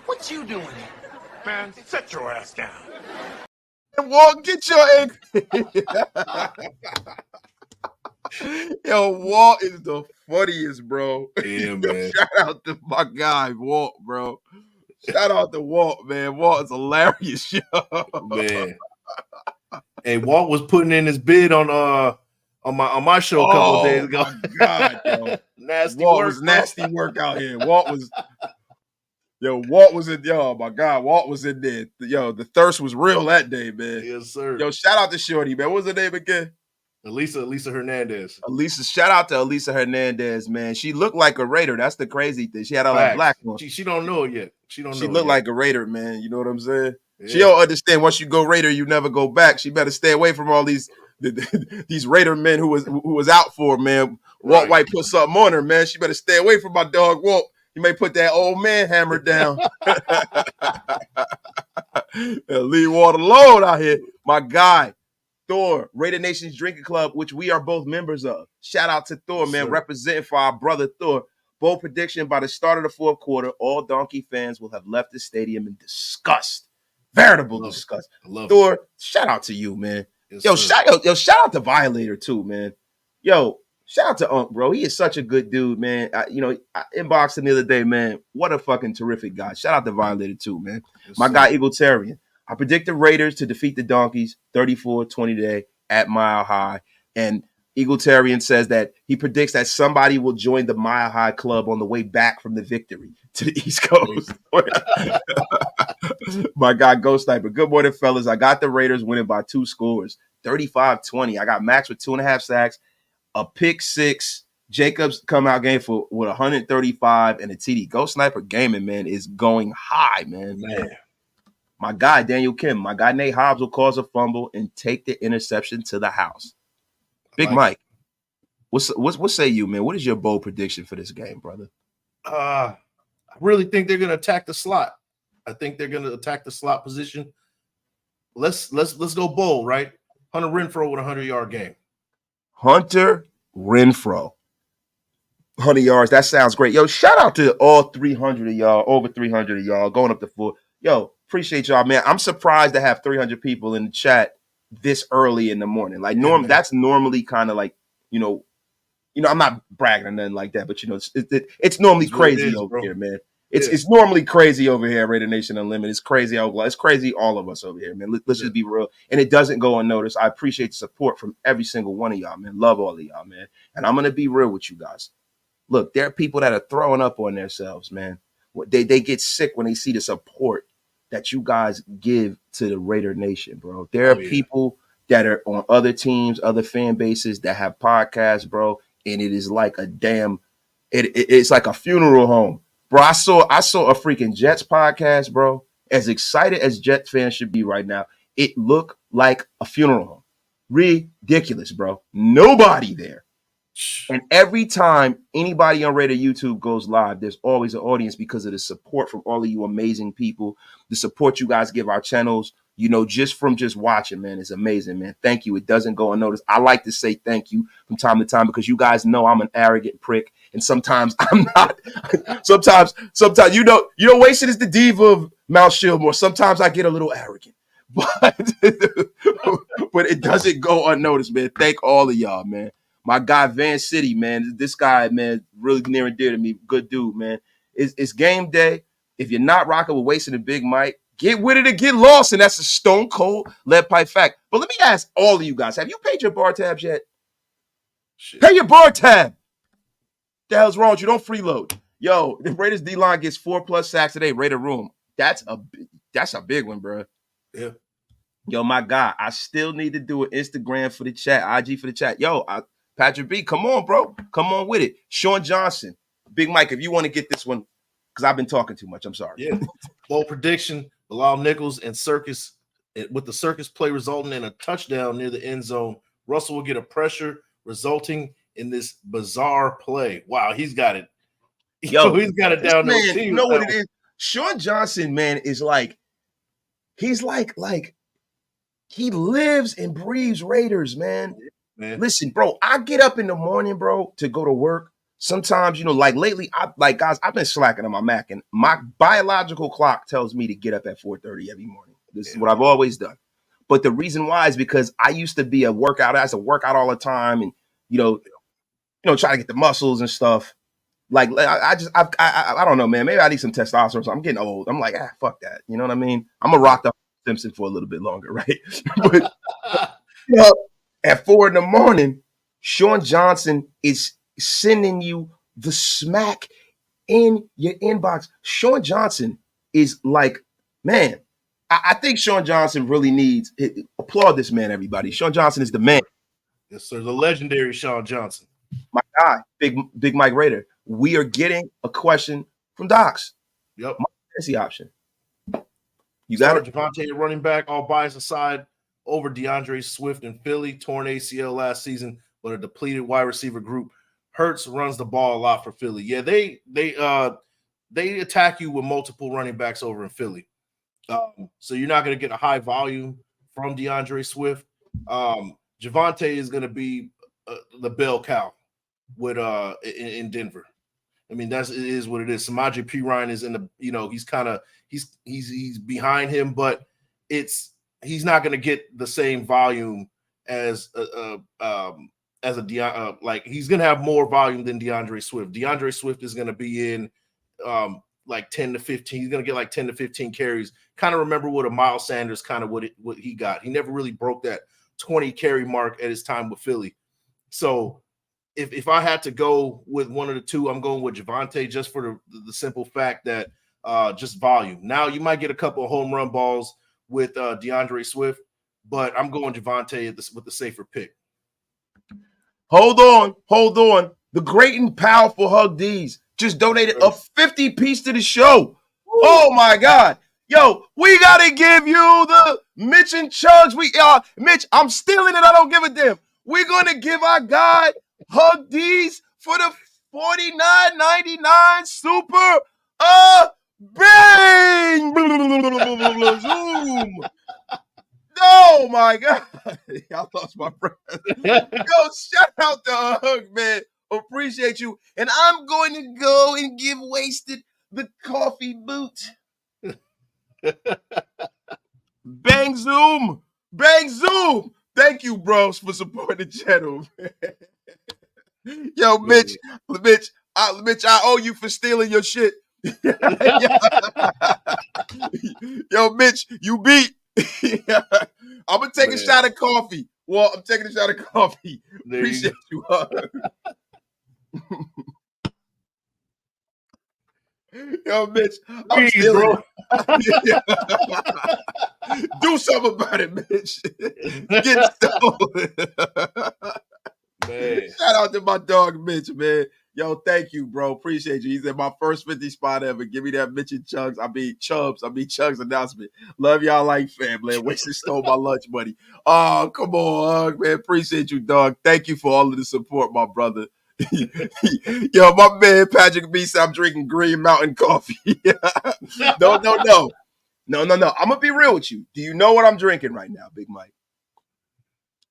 what you doing here? Man, sit your ass down. Walt, get your angry. Yo, Walt is the funniest, bro. Yeah, man. Shout out to my guy, Walt, bro. Shout out to Walt, man. Walt is hilarious, yo. Man. Hey, Walt was putting in his bid on my show a couple of days ago. Oh my God, yo. Nasty Walt work. was nasty work out here. Walt was in, yo, my God, Walt was in there. Yo, the thirst was real that day, man. Yes, sir. Yo, shout out to Shorty, man. What was her name again? Elisa Hernandez. Shout out to Elisa Hernandez, man. She looked like a Raider. That's the crazy thing. She had all that black on. She don't know it yet. She looked like a Raider, man. You know what I'm saying? Yeah. She don't understand once you go Raider, you never go back. She better stay away from all these Raider men who was out for her, man. Walt White put something on her, man. She better stay away from my dog Walt. You may put that old man hammer down. Leave Walt alone out here. My guy, Thor, Raider Nation's Drinking Club, which we are both members of. Shout out to Thor, man, sir. Representing for our brother Thor. Bold prediction, by the start of the fourth quarter, all Donkey fans will have left the stadium in disgust. Veritable disgust. Thor, shout out to you, man. Yes, shout out to Violator too, man. Yo, shout out to Unc, bro. He is such a good dude, man. I inboxed him the other day, man. What a fucking terrific guy. Shout out to Violator too, man. Yes, my guy, Egalitarian. I predict the Raiders to defeat the Donkeys 34-20 today at Mile High. And Egalitarian says that he predicts that somebody will join the Mile High Club on the way back from the victory to the East Coast. My guy, Ghost Sniper. Good morning, fellas. I got the Raiders winning by 2 scores, 35-20. I got Max with 2.5 sacks, a pick 6. Jacobs come out game with 135 and a TD. Ghost Sniper Gaming, man, is going high, man. My guy, Daniel Kim. My guy, Nate Hobbs, will cause a fumble and take the interception to the house. Big Mike, what say you, man? What is your bold prediction for this game, brother? I really think they're going to attack the slot. I think they're going to attack the slot position. Let's go bold, right? Hunter Renfrow with a 100-yard game. Hunter Renfrow, 100 yards. That sounds great. Yo, shout out to all 300 of y'all, over 300 of y'all going up to 4. Yo, appreciate y'all, man. I'm surprised to have 300 people in the chat this early in the morning. Like that's normally kind of like, you know, I'm not bragging or nothing like that, but it's normally crazy over here, man. It's normally crazy over here at Raider Nation Unlimited. It's crazy. It's crazy all of us over here, man. Let's just be real. And it doesn't go unnoticed. I appreciate the support from every single one of y'all, man. Love all of y'all, man. And I'm going to be real with you guys. Look, there are people that are throwing up on themselves, man. They get sick when they see the support that you guys give to the Raider Nation, bro. There are people that are on other teams, other fan bases that have podcasts, bro. And it is like a damn, it's like a funeral home. Bro, I saw a freaking Jets podcast, bro. As excited as Jets fans should be right now, it looked like a funeral home. Ridiculous, bro. Nobody there. And every time anybody on Raider YouTube goes live, there's always an audience because of the support from all of you amazing people. The support you guys give our channels, just from watching, man, is amazing, man. Thank you. It doesn't go unnoticed. I like to say thank you from time to time because you guys know I'm an arrogant prick. And sometimes I'm not. sometimes, Wasted is the diva of Mount Shillmore. Sometimes I get a little arrogant. But it doesn't go unnoticed, man. Thank all of y'all, man. My guy, Van City, man. This guy, man, really near and dear to me. Good dude, man. It's game day. If you're not rocking with Wasted and Big Mike, get with it or get lost. And that's a stone cold lead pipe fact. But let me ask all of you guys, have you paid your bar tabs yet? Shit. Pay your bar tab. The hell's wrong with you? Don't freeload. Yo, the Raiders D-line gets 4+ sacks today. Raider room. That's a big one, bro. Yeah. Yo, my guy, I still need to do an Instagram for the chat, IG for the chat. Yo, Patrick B, come on, bro. Come on with it. Sean Johnson. Big Mike, if you want to get this one, because I've been talking too much. I'm sorry. Yeah. Bold prediction, Bilal Nichols and Circus, with the Circus play resulting in a touchdown near the end zone. Russell will get a pressure resulting in this bizarre play. Wow, he's got it. Yo, he's got it down there. You know what it is? Sean Johnson, man, is he's like he lives and breathes Raiders, man. Listen, bro, I get up in the morning, bro, to go to work. Sometimes, like lately, guys, I've been slacking on my Mac, and my biological clock tells me to get up at 4:30 every morning. This is what I've always done. But the reason why is because I used to be I used to work out all the time, and try to get the muscles and stuff. Like I don't know, man. Maybe I need some testosterone. So I'm getting old. I'm like, fuck that. You know what I mean? I'm gonna rock the Simpson for a little bit longer, right? But at 4 a.m, Sean Johnson is sending you the smack in your inbox. Sean Johnson is like, man, I think Sean Johnson really needs applaud this man, everybody. Sean Johnson is the man. Yes, sir. The legendary Sean Johnson. My guy, Big Mike Raider. We are getting a question from Docs. Yep. My fantasy option. You got it. Davante running back, all bias aside, over DeAndre Swift in Philly, torn ACL last season, but a depleted wide receiver group. Hurts runs the ball a lot for Philly. Yeah, they attack you with multiple running backs over in Philly. So you're not going to get a high volume from DeAndre Swift. Javonte is going to be the bell cow with in Denver. I mean, it is what it is. Samaje Perine is in the, he's behind him, but he's not going to get the same volume as he's going to have more volume than DeAndre Swift. DeAndre Swift is going to be in 10 to 15. He's going to get like 10 to 15 carries. Kind of remember what a Miles Sanders kind of what he got. He never really broke that 20 carry mark at his time with Philly. So if I had to go with one of the two, I'm going with Javonte just for the simple fact that just volume. Now you might get a couple of home run balls with DeAndre Swift, but I'm going Javonte with the safer pick. Hold on. The great and powerful Hug D's just donated a 50-piece to the show. Woo. Oh my God. Yo, we gotta give you the Mitch and Chugs. Mitch, I'm stealing it. I don't give a damn. We're gonna give our guy Hug D's for the $49.99 super bang. Zoom. Oh my God. I lost my breath. Yo, shout out to Hug, man. Appreciate you. And I'm going to go and give Wasted the coffee boot. Bang Zoom. Thank you, bros, for supporting the channel. Yo, Mitch, I owe you for stealing your shit. Yo, Mitch, you beat. I'm gonna take a Man. shot of coffee. Well, I'm taking a shot of coffee. There you Appreciate you. Yo, Mitch, I'm Please, stealing bro. it. Do something about it, Mitch. Get stoned. Man. Shout out to my dog, Mitch, man. Yo, thank you, bro. Appreciate you. He's in my first 50 spot ever. Give me that Mitch and Chugs. Chugs announcement. Love y'all like family. Wasted stole my lunch money. Oh, come on, man. Appreciate you, dog. Thank you for all of the support, my brother. Yo, my man Patrick B said I'm drinking Green Mountain coffee. No. I'm gonna be real with you. Do you know what I'm drinking right now, Big Mike?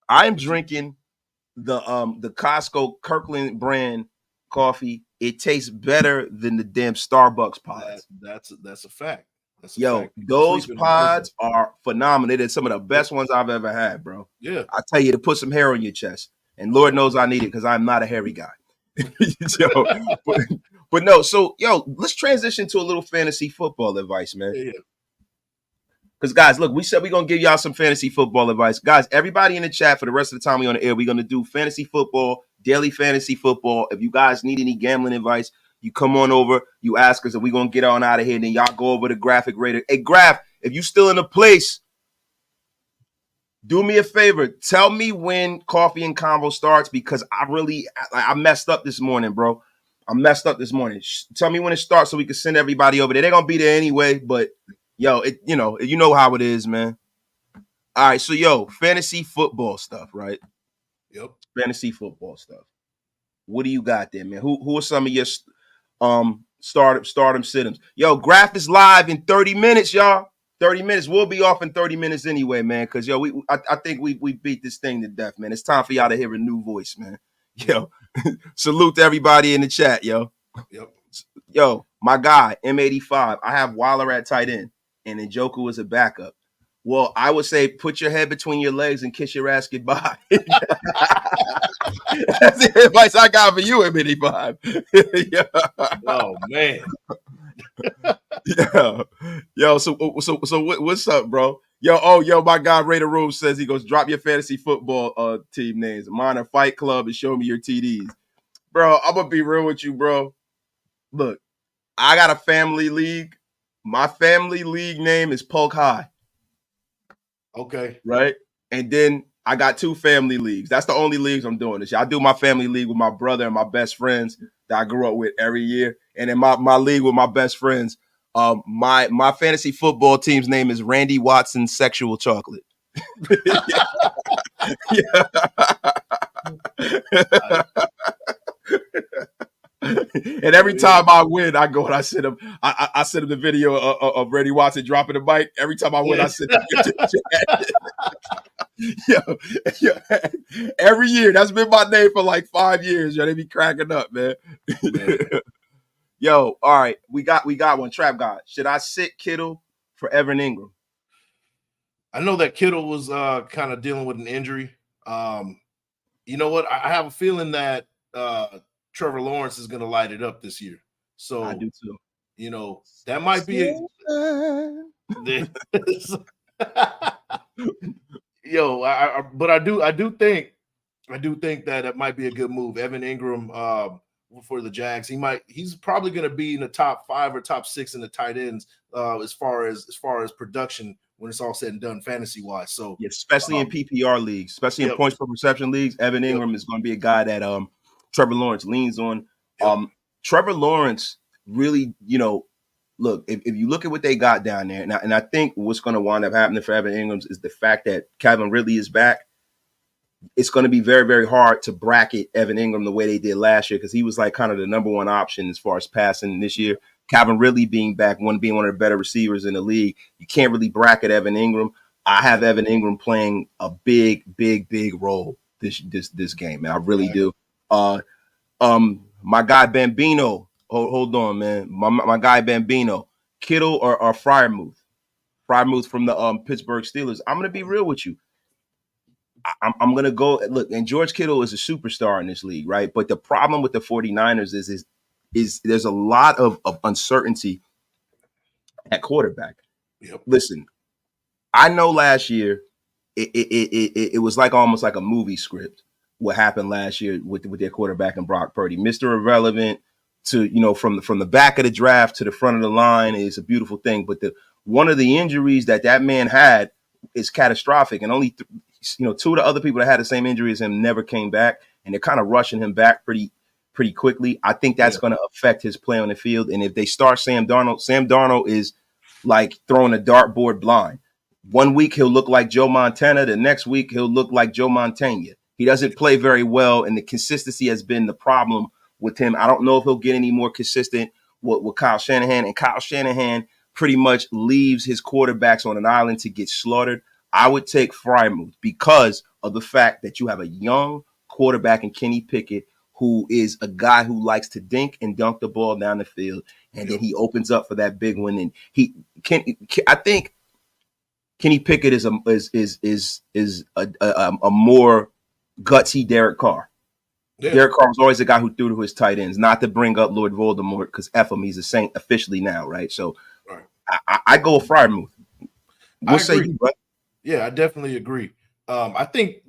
I'm drinking the Costco Kirkland brand coffee. It tastes better than the damn Starbucks pods. That's a fact. That's a Yo, fact. those pods are phenomenal. They're some of the best ones I've ever had, bro. Yeah. I tell you to put some hair on your chest. And Lord knows I need it because I'm not a hairy guy. but no, so yo, let's transition to a little fantasy football advice, man. Yeah. Because guys, look, we said we're gonna give y'all some fantasy football advice. Guys, everybody in the chat for the rest of the time we on the air, we're gonna do fantasy football, daily fantasy football. If you guys need any gambling advice, you come on over, you ask us, and we're gonna get on out of here. And then y'all go over to Graphic Raider. Hey, Graph, if you still in the place, do me a favor. Tell me when Coffee and Convo starts because I messed up this morning, bro. I messed up this morning. Tell me when it starts so we can send everybody over there. They're gonna be there anyway, but yo, you know how it is, man. All right, so yo, fantasy football stuff, right? Yep. Fantasy football stuff. What do you got there, man? Who are some of your stardom sit-ems? Yo, Graph is live in 30 minutes, y'all. 30 minutes. We'll be off in 30 minutes anyway, man. Because yo, I think we beat this thing to death, man. It's time for y'all to hear a new voice, man. Yo, salute to everybody in the chat, yo. Yep. Yo, my guy, M85. I have Waller at tight end, and Njoku was a backup. Well, I would say put your head between your legs and kiss your ass goodbye. That's the advice I got for you, M85. Oh man. Yo, so what's up, bro? Yo, my guy Raider Room says he goes, drop your fantasy football team names. Mine are Fight Club and show me your TDs. Bro, I'm gonna be real with you, bro. Look, I got a family league. My family league name is Polk High. Okay. Right? And then I got 2 family leagues. That's the only leagues I'm doing this year. I do my family league with my brother and my best friends that I grew up with every year. And then my league with my best friends, my fantasy football team's name is Randy Watson Sexual Chocolate. And every time I win, I go and I send him. I send him the video of Randy Watson dropping the mic. Every time I win, I send him. Yo, every year. That's been my name for like 5 years. Yo, they be cracking up, man. Yo, all right, we got one. Trap God. Should I sit Kittle for Evan Ingram? I know that Kittle was kind of dealing with an injury. You know what? I have a feeling that Trevor Lawrence is going to light it up this year. So I do too. You know, that might be but I do think that it might be a good move. Evan Ingram for the Jags. He's probably going to be in the top 5 or top 6 in the tight ends as far as production when it's all said and done fantasy wise. So yeah, especially in PPR leagues, especially in points per reception leagues, Evan Ingram is going to be a guy that Trevor Lawrence leans on. Trevor Lawrence really, look, if you look at what they got down there, and I think what's going to wind up happening for Evan Ingram is the fact that Calvin Ridley is back. It's going to be very, very hard to bracket Evan Ingram the way they did last year because he was like kind of the number one option as far as passing this year. Calvin Ridley being back, being one of the better receivers in the league, you can't really bracket Evan Ingram. I have Evan Ingram playing a big, big, big role this game, man. I really do. My guy Bambino. Hold on, man. My guy Bambino. Kittle or Freiermuth. Freiermuth from the Pittsburgh Steelers. I'm gonna be real with you. I'm gonna go look, and George Kittle is a superstar in this league, right? But the problem with the 49ers is is there's a lot of uncertainty at quarterback. Yep. Listen, I know last year it was like almost like a movie script. What happened last year with their quarterback and Brock Purdy, Mr. Irrelevant, to from the back of the draft to the front of the line is a beautiful thing. But one of the injuries that man had is catastrophic, and only two of the other people that had the same injury as him never came back, and they're kind of rushing him back pretty quickly. I think that's going to affect his play on the field. And if they start Sam Darnold is like throwing a dartboard blind. One week he'll look like Joe Montana. The next week he'll look like Joe Montana. He doesn't play very well, and the consistency has been the problem with him. I don't know if he'll get any more consistent with Kyle Shanahan, and Kyle Shanahan pretty much leaves his quarterbacks on an island to get slaughtered. I would take Frymouth because of the fact that you have a young quarterback in Kenny Pickett who is a guy who likes to dink and dunk the ball down the field, and then he opens up for that big one. And I think Kenny Pickett is a more gutsy Derek Carr. Yeah. Derek Carr was always a guy who threw to his tight ends, not to bring up Lord Voldemort because F him, he's a saint officially now, right? So right. I go with Frymouth. What say you, bro? Yeah, I definitely agree. I think,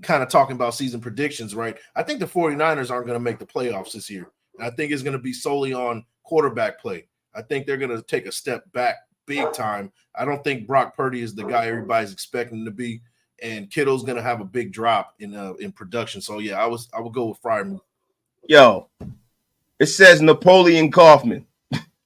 kind of talking about season predictions, right? I think the 49ers aren't going to make the playoffs this year. And I think it's going to be solely on quarterback play. I think they're going to take a step back big time. I don't think Brock Purdy is the guy everybody's expecting to be, and Kittle's going to have a big drop in production. So yeah, I would go with Frymouth. Yo, it says Napoleon Kaufman.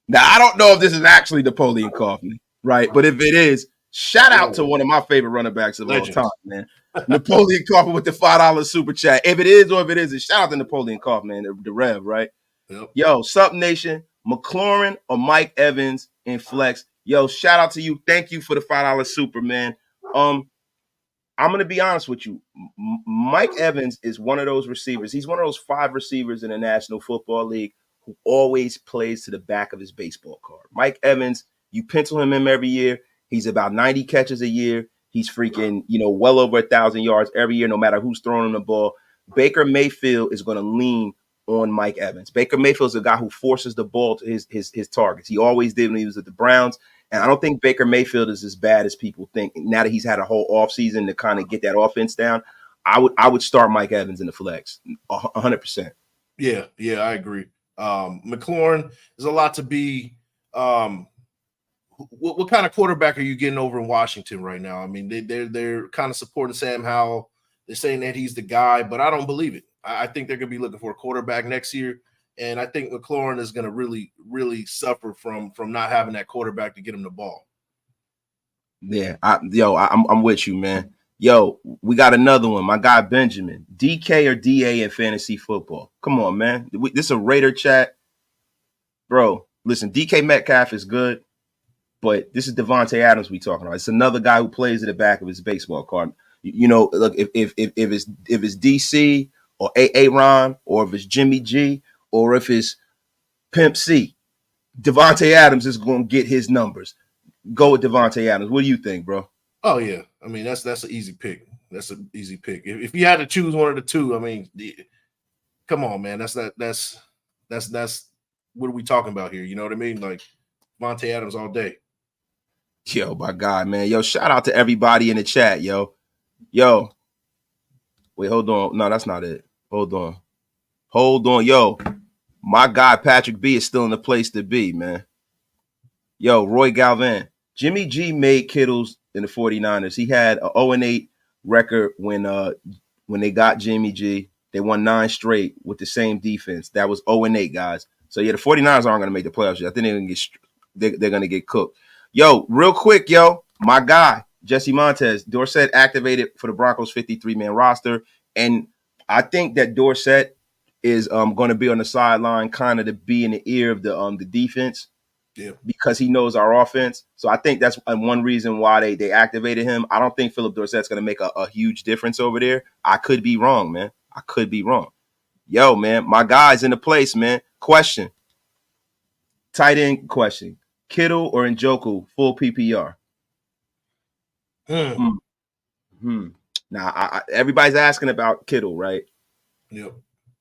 Now I don't know if this is actually Napoleon Kaufman, right? But if it is, shout out to one of my favorite running backs of all time, man. Napoleon Kaufman with the $5 super chat. If it is or if it isn't, shout out to Napoleon Kaufman, the Rev, right? Yep. Yo, Sup Nation, McLaurin or Mike Evans in flex. Yo, shout out to you. Thank you for the $5 super, man. I'm going to be honest with you. Mike Evans is one of those receivers. He's one of those 5 receivers in the National Football League who always plays to the back of his baseball card. Mike Evans, you pencil him in every year. He's about 90 catches a year. He's freaking, well over 1,000 yards every year, no matter who's throwing him the ball. Baker Mayfield is going to lean on Mike Evans. Baker Mayfield is a guy who forces the ball to his targets. He always did when he was at the Browns. And I don't think Baker Mayfield is as bad as people think. Now that he's had a whole offseason to kind of get that offense down, I would start Mike Evans in the flex 100%. Yeah, I agree. McLaurin, there's a lot to be. What kind of quarterback are you getting over in Washington right now? They're kind of supporting Sam Howell. They're saying that he's the guy, but I don't believe it. I think they're going to be looking for a quarterback next year. And I think McLaurin is going to really, really suffer from not having that quarterback to get him the ball. Yeah, I'm with you, man. Yo, we got another one. My guy Benjamin, DK or DA in fantasy football. Come on, man. This is a Raider chat, bro. Listen, DK Metcalf is good, but this is Davante Adams we talking about. It's another guy who plays at the back of his baseball card. Look, if it's DC or Aaron, or if it's Jimmy G, or if it's Pimp C, Davante Adams is going to get his numbers. Go with Davante Adams. What do you think, bro? Oh yeah, that's an easy pick. That's an easy pick. If you had to choose one of the two, come on, man. That's what are we talking about here? You know what I mean? Like Davante Adams all day. Yo, my God, man. Yo, shout out to everybody in the chat, yo. Wait, hold on. No, that's not it. Hold on. Yo, my guy Patrick B is still in the place to be, man. Yo, Roy Galvin. Jimmy G made Kittles in the 49ers. He had an 0-8 record when they got Jimmy G. They won 9 straight with the same defense. That was 0-8, guys. So, yeah, the 49ers aren't going to make the playoffs. I think they're going to get cooked. Yo, real quick, my guy, Jesse Montez, Dorsett activated for the Broncos 53-man roster. And I think that Dorsett is going to be on the sideline kind of to be in the ear of the defense. Yeah. Because he knows our offense. So I think that's one reason why they activated him. I don't think Philip Dorsett's going to make a huge difference over there. I could be wrong, man. I could be wrong. Yo, man, my guy's in the place, man. Question. Tight end question. Kittle or Njoku, full PPR? Now, everybody's asking about Kittle, right? Yep.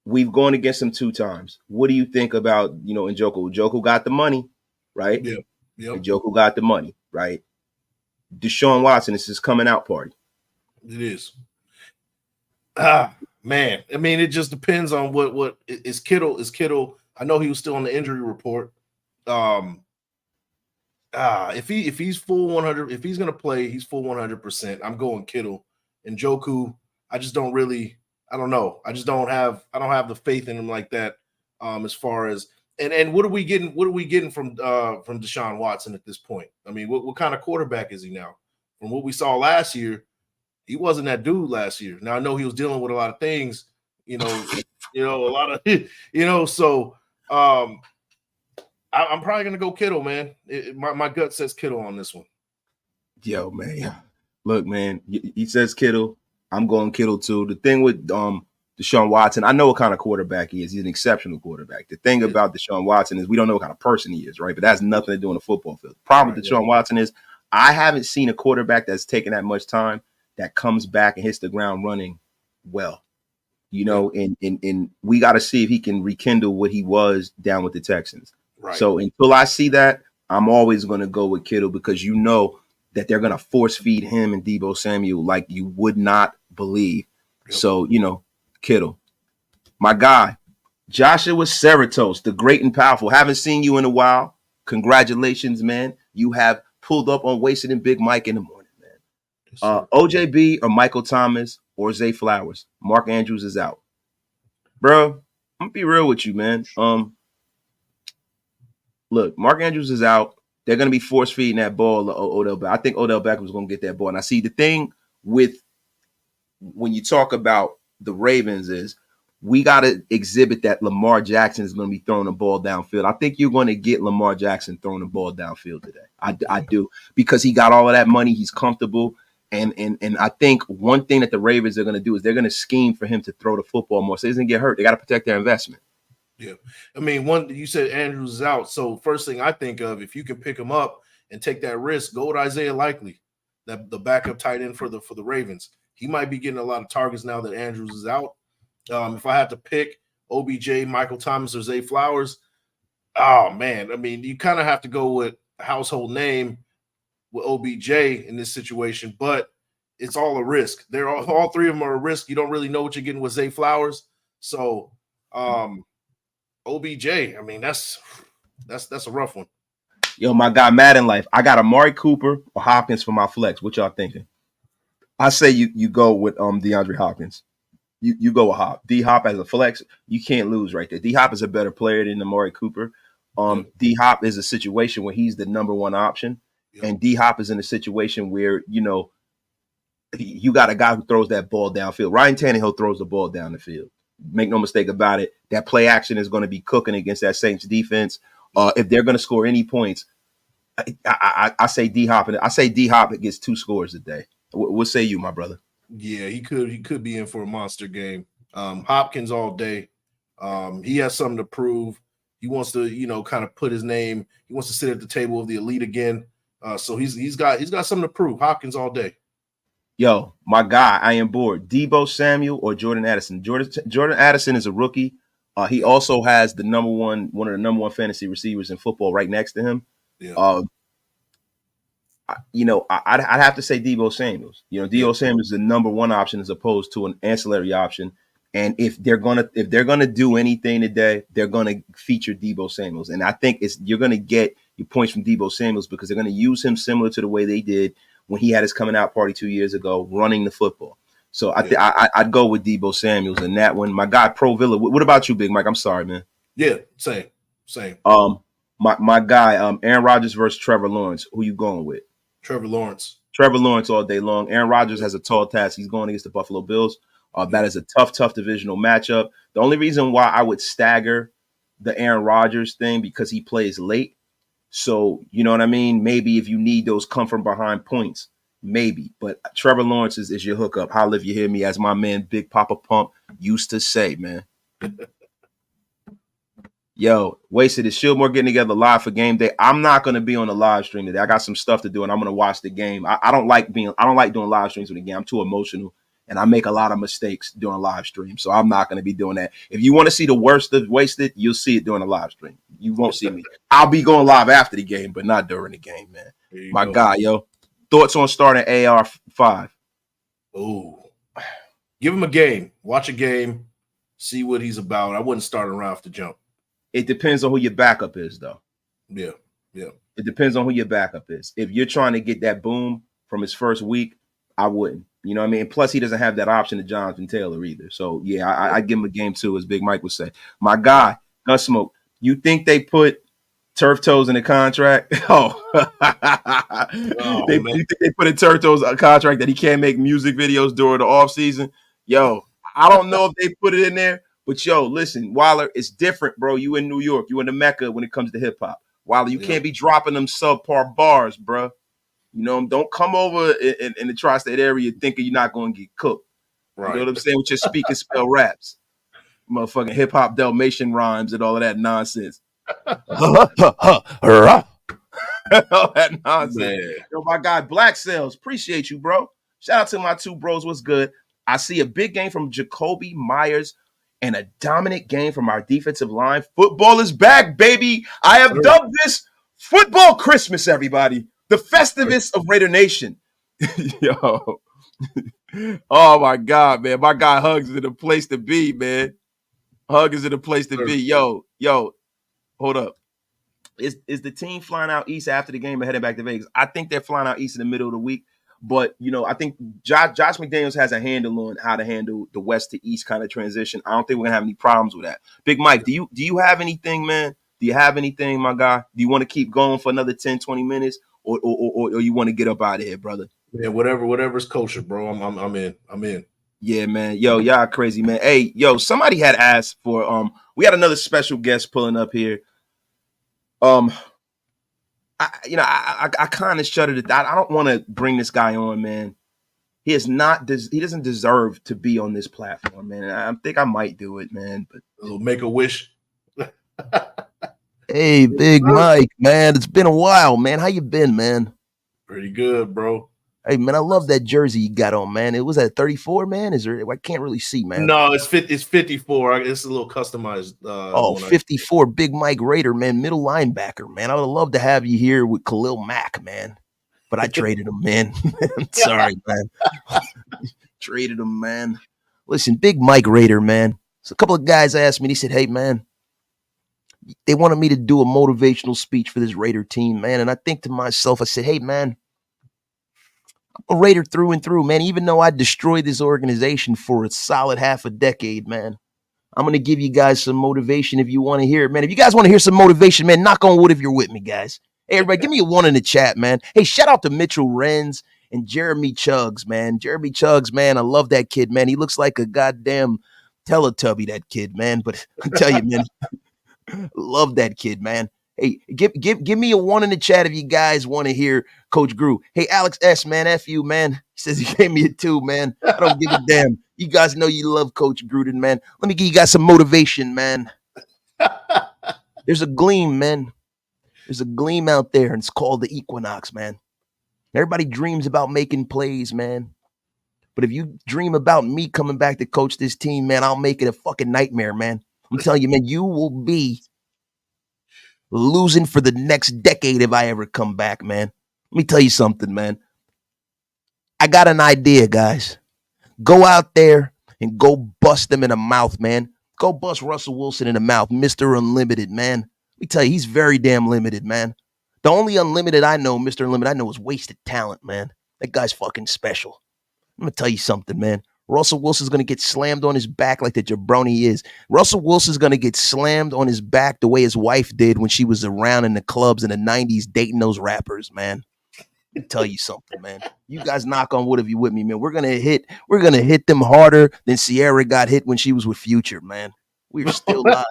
We've gone against him 2 times. What do you think about, Njoku? Njoku got the money, right? Yeah. Yep. Njoku got the money, right? Deshaun Watson, this is his coming out party. It is. Man. I mean, it just depends on what is Kittle. Is Kittle? I know he was still on the injury report. If he's full 100, if he's gonna play, he's full 100%. I'm going Kittle. And Njoku, I just don't really. I don't know. I don't have the faith in him like that. As far as and what are we getting? What are we getting from Deshaun Watson at this point? I mean, what kind of quarterback is he now? From what we saw last year, he wasn't that dude last year. Now I know he was dealing with a lot of things, a lot of, So I'm probably gonna go Kittle, man. My gut says Kittle on this one. Yo, man. Look, man, he says Kittle. I'm going Kittle too. The thing with Deshaun Watson, I know what kind of quarterback he is. He's an exceptional quarterback. The thing about Deshaun Watson is we don't know what kind of person he is, right? But that has nothing to do on the football field. The problem with Deshaun Watson is I haven't seen a quarterback that's taken that much time that comes back and hits the ground running well. And we got to see if he can rekindle what he was down with the Texans. Right. So until I see that, I'm always going to go with Kittle because that they're going to force feed him and Deebo Samuel like you would not believe. Yep. So, Kittle. My guy, Joshua Cerritos, the great and powerful. Haven't seen you in a while. Congratulations, man. You have pulled up on Wasted and Big Mike in the morning, man. Yes, OJB or Michael Thomas or Zay Flowers. Mark Andrews is out. Bro, I'm going to be real with you, man. Look, Mark Andrews is out. They're going to be force feeding that ball to Odell Beckham. I think Odell Beckham was going to get that ball. And I see the thing with when you talk about the Ravens is we got to exhibit that Lamar Jackson is going to be throwing the ball downfield. I think you're going to get Lamar Jackson throwing the ball downfield today. I do because he got all of that money. He's comfortable. And I think one thing that the Ravens are going to do is they're going to scheme for him to throw the football more so he doesn't get hurt. They got to protect their investment. Yeah. I mean, you said Andrews is out. So first thing I think of, if you can pick him up and take that risk, go with Isaiah Likely, the backup tight end for the Ravens. He might be getting a lot of targets now that Andrews is out. If I had to pick OBJ, Michael Thomas, or Zay Flowers, oh man, I mean, you kind of have to go with a household name with OBJ in this situation, but it's all a risk. They're all three of them are a risk. You don't really know what you're getting with Zay Flowers. So OBJ, I mean, that's a rough one. Yo, my guy, Madden Life. I got Amari Cooper or Hopkins for my flex. What y'all thinking? I say you go with DeAndre Hopkins. You go with Hop. D-Hop as a flex, you can't lose right there. D-Hop is a better player than Amari Cooper. D-Hop is a situation where he's the number one option. Yep. And D-Hop is in a situation where, you got a guy who throws that ball downfield. Ryan Tannehill throws the ball down the field. Make no mistake about it. That play action is going to be cooking against that Saints defense. If they're going to score any points, I say D-Hop. And I say D-Hop gets 2 scores a day. What say you, my brother? Yeah, he could be in for a monster game. Hopkins all day. He has something to prove. He wants to, kind of put his name. He wants to sit at the table of the elite again. So he's got something to prove. Hopkins all day. Yo, my guy, I am bored. Deebo Samuel or Jordan Addison. Jordan Addison is a rookie. He also has one of the number one fantasy receivers in football right next to him. Yeah. I'd have to say Deebo Samuels. Deebo Samuels is the number one option as opposed to an ancillary option. And if they're gonna do anything today, they're gonna feature Deebo Samuels. And I think you're gonna get your points from Deebo Samuels because they're gonna use him similar to the way they did when he had his coming out party 2 years ago, running the football. So I'd go with Deebo Samuels in that one. My guy Pro Villa. What about you, Big Mike? I'm sorry, man. Yeah, same. My guy, Aaron Rodgers versus Trevor Lawrence. Who you going with? Trevor Lawrence all day long. Aaron Rodgers has a tall task. He's going against the Buffalo Bills. That is a tough divisional matchup. The only reason why I would stagger the Aaron Rodgers thing because he plays late. So, you know what I mean? Maybe if you need those come from behind points, maybe. But Trevor Lawrence is your hookup. Holla if you hear me, as my man Big Papa Pump used to say, man. Yo, Wasted, is Shieldmore getting together live for game day? I'm not going to be on the live stream today. I got some stuff to do, and I'm going to watch the game. I don't like doing live streams with the game. I'm too emotional, and I make a lot of mistakes during live stream. So I'm not going to be doing that. If you want to see the worst of wasted, you'll see it during the live stream. You won't see me. I'll be going live after the game, but not during the game, man. My God, yo. Thoughts on starting AR5? Oh, give him a game. Watch a game. See what he's about. I wouldn't start him right off the jump. It depends on who your backup is, though. Yeah. It depends on who your backup is. If you're trying to get that boom from his first week, I wouldn't. You know what I mean? Plus, he doesn't have that option to Jonathan Taylor either. So, yeah, I give him a game too, as Big Mike would say. My guy, Gunsmoke, you think they put Turf Toes in the contract? You think they put in Turf Toes a contract that he can't make music videos during the offseason? Yo, I don't know if they put it in there, but yo, listen, Wilder, it's different, bro. You in New York. You in the Mecca when it comes to hip-hop. Wilder, you can't be dropping them subpar bars, bro. You know, don't come over in the tri-state area thinking you're not going to get cooked. Right. You know what I'm saying? With your speak and spell raps. Motherfucking hip-hop Dalmatian rhymes and all of that nonsense. All that nonsense. Man. Yo, my guy, Black Sales, appreciate you, bro. Shout out to my two bros. What's good? I see a big game from Jacoby Myers and a dominant game from our defensive line. Football is back, baby. I have dubbed this Football Christmas, everybody. The Festivus of Raider Nation. Yo. Oh, my God, man. My guy Hugs is in a place to be, man. Hug is in a place to be. Yo, hold up. Is the team flying out east after the game and heading back to Vegas? I think they're flying out east in the middle of the week. But, you know, I think Josh McDaniels has a handle on how to handle the west to east kind of transition. I don't think we're going to have any problems with that. Big Mike, do you have anything, man? Do you have anything, my guy? Do you want to keep going for another 10, 20 minutes? Or you want to get up out of here, brother? Yeah, whatever's kosher, bro. I'm in. Yeah, man. Yo, y'all crazy, man. Hey, yo, somebody had asked for we had another special guest pulling up here. I kind of shuddered at that. I don't want to bring this guy on, man. He doesn't deserve to be on this platform, man. And I think I might do it, man. But make a wish. Hey, Big Mike, man. It's been a while, man. How you been, man? Pretty good, bro. Hey, man, I love that jersey you got on, man. It was at 34, man. Is there? I can't really see, man. No, it's 54. It's a little customized. 54, Big Mike Raider, man. Middle linebacker, man. I would love to have you here with Khalil Mack, man. But I traded him, man. I'm sorry, man. Traded him, man. Listen, Big Mike Raider, man. So a couple of guys asked me, they said, hey, man, they wanted me to do a motivational speech for this Raider team, man. And I think to myself, I said, hey, man, I'm a Raider through and through, man. Even though I destroyed this organization for a solid half a decade, man, I'm going to give you guys some motivation if you want to hear it, man. If you guys want to hear some motivation, man, knock on wood if you're with me, guys. Hey, everybody, give me a one in the chat, man. Hey, shout out to Mitchell Renz and Jeremy Chuggs, man. Jeremy Chuggs, man, I love that kid, man. He looks like a goddamn Teletubby, that kid, man. But I tell you, man, love that kid, man. Hey, give me a one in the chat if you guys want to hear Coach Gru. Hey, Alex S, man, F you, man. He says he gave me a 2, man. I don't give a damn. You guys know you love Coach Gruden, man. Let me give you guys some motivation, man. There's a gleam, man. There's a gleam out there, and it's called the equinox, man. Everybody dreams about making plays, man. But if you dream about me coming back to coach this team, man, I'll make it a fucking nightmare, man. I'm telling you, man, you will be losing for the next decade if I ever come back, man. Let me tell you something, man. I got an idea, guys. Go out there and go bust them in the mouth, man. Go bust Russell Wilson in the mouth, Mr. Unlimited, man. Let me tell you, he's very damn limited, man. The only unlimited I know, Mr. Unlimited, I know is wasted talent, man. That guy's fucking special. I'm going to tell you something, man. Russell Wilson's going to get slammed on his back like the jabroni he is. Russell Wilson's going to get slammed on his back the way his wife did when she was around in the clubs in the 90s dating those rappers, man. Let me tell you something, man. You guys knock on wood if you with me, man. We're gonna hit them harder than Sierra got hit when she was with Future, man. We're still live.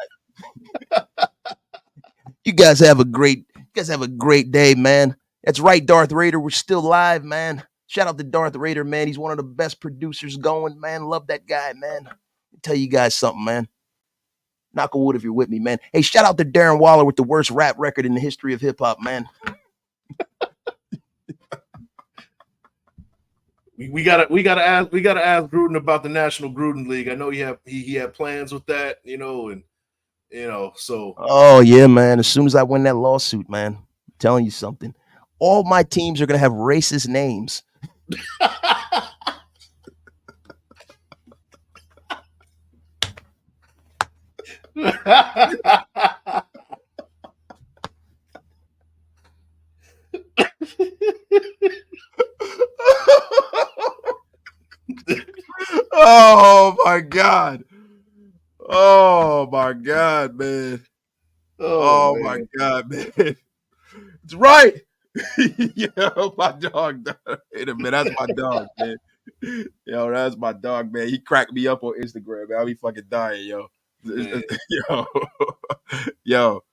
You guys have a great day, man. That's right, Darth Raider. We're still live, man. Shout out to Darth Raider, man. He's one of the best producers going, man. Love that guy, man. Let me tell you guys something, man. Knock on wood if you're with me, man. Hey, shout out to Darren Waller with the worst rap record in the history of hip hop, man. we gotta ask Gruden about the National Gruden League. I know he had plans with that, and so Oh yeah, man. As soon as I win that lawsuit, man, I'm telling you something. All my teams are gonna have racist names. Oh my God. Oh my God, man. Oh my man. God, man. It's right. Yo, my dog. Wait a minute, that's my dog, man. Yo, that's my dog, man. He cracked me up on Instagram, man. I'll be fucking dying, yo. Man. Yo,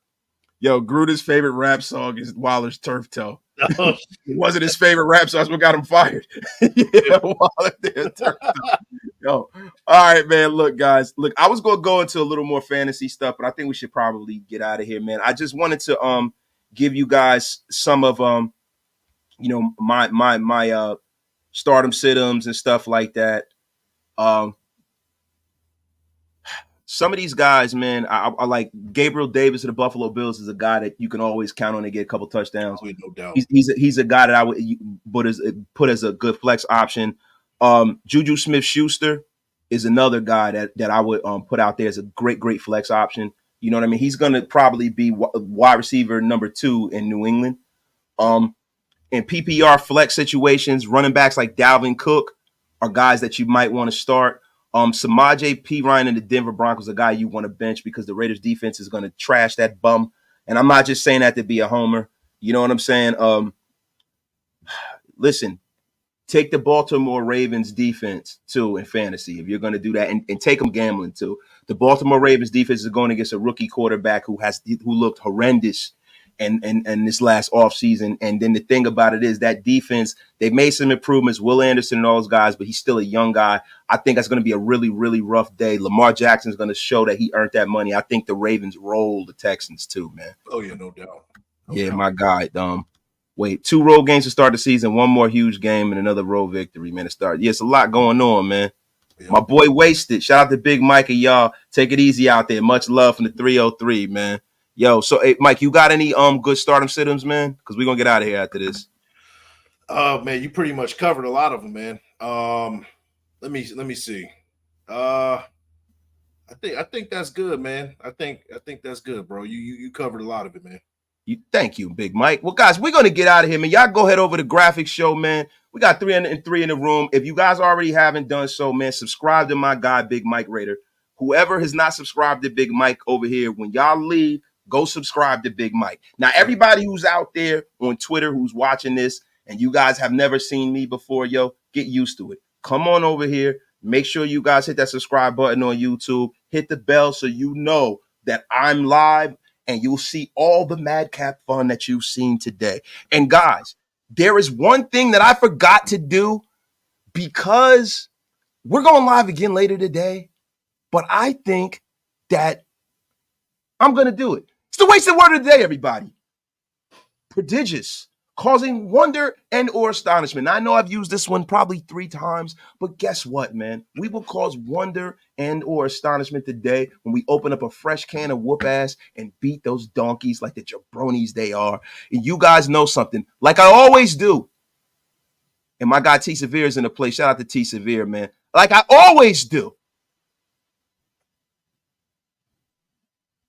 Gruden's favorite rap song is Wilder's Turf Toe. Oh, It wasn't his favorite rap song, that's what got him fired. Yeah, Wilder did Turf Toe. Yo, all right, man. Look, guys. Look, I was gonna go into a little more fantasy stuff, but I think we should probably get out of here, man. I just wanted to give you guys some of my stardom sit-ems and stuff like that. Some of these guys, man, I like Gabriel Davis of the Buffalo Bills is a guy that you can always count on to get a couple touchdowns. no doubt. He's a guy that I would put as a good flex option. Juju Smith-Schuster is another guy that I would put out there as a great flex option. You know what I mean? He's going to probably be wide receiver number 2 in New England. In PPR flex situations, running backs like Dalvin Cook are guys that you might want to start. Samaje Perine and the Denver Broncos, a guy you want to bench because the Raiders defense is going to trash that bum. And I'm not just saying that to be a homer. You know what I'm saying? Listen, take the Baltimore Ravens defense too in fantasy if you're going to do that, and take them gambling too. The Baltimore Ravens defense is going against a rookie quarterback who looked horrendous and this last offseason. And then the thing about it is that defense, they've made some improvements, Will Anderson and all those guys, but he's still a young guy. I think that's going to be a really rough day. Lamar Jackson's going to show that he earned that money. I think the Ravens roll the Texans too, man. Oh yeah, no doubt. My guy. Wait, 2 road games to start the season, 1 more huge game and another road victory, man, to start. Yeah, it's a lot going on, man. Yeah. My boy Wasted. Shout out to Big Mike and y'all. Take it easy out there. Much love from the 303, man. Yo, so hey, Mike, you got any good stardom sit-ems, man? Because we're gonna get out of here after this. Man, you pretty much covered a lot of them, man. Let me see. I think that's good, man. I think that's good, bro. You covered a lot of it, man. Thank you, Big Mike. Well, guys, we're gonna get out of here, man. Y'all go head over to Graphics Show, man. We got 303 in the room. If you guys already haven't done so, man, subscribe to my guy, Big Mike Raider. Whoever has not subscribed to Big Mike over here, when y'all leave, go subscribe to Big Mike. Now, everybody who's out there on Twitter who's watching this and you guys have never seen me before, yo, get used to it. Come on over here. Make sure you guys hit that subscribe button on YouTube. Hit the bell so you know that I'm live and you'll see all the madcap fun that you've seen today. And guys, there is one thing that I forgot to do because we're going live again later today, but I think that I'm going to do it. It's the wasted word of the day, everybody. Prodigious, causing wonder and or astonishment. Now, I know I've used this one probably 3 times, but guess what, man? We will cause wonder and or astonishment today when we open up a fresh can of whoop ass and beat those donkeys like the jabronis they are. And you guys know something, like I always do. And my guy T Severe is in the place. Shout out to T Severe, man. Like I always do.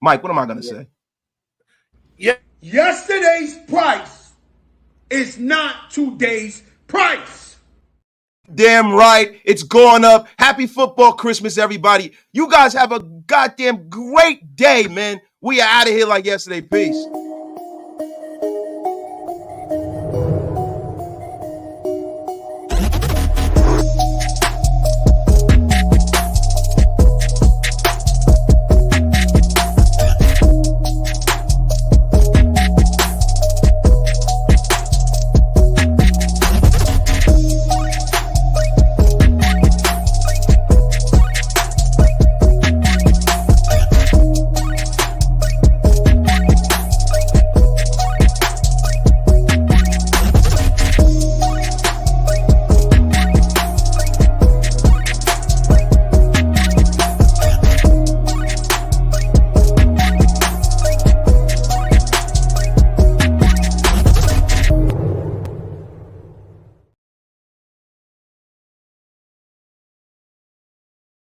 Mike, what am I going to say? Yeah. Yesterday's price is not today's price. Damn right. It's going up. Happy football Christmas, everybody. You guys have a goddamn great day, man. We are out of here like yesterday. Peace.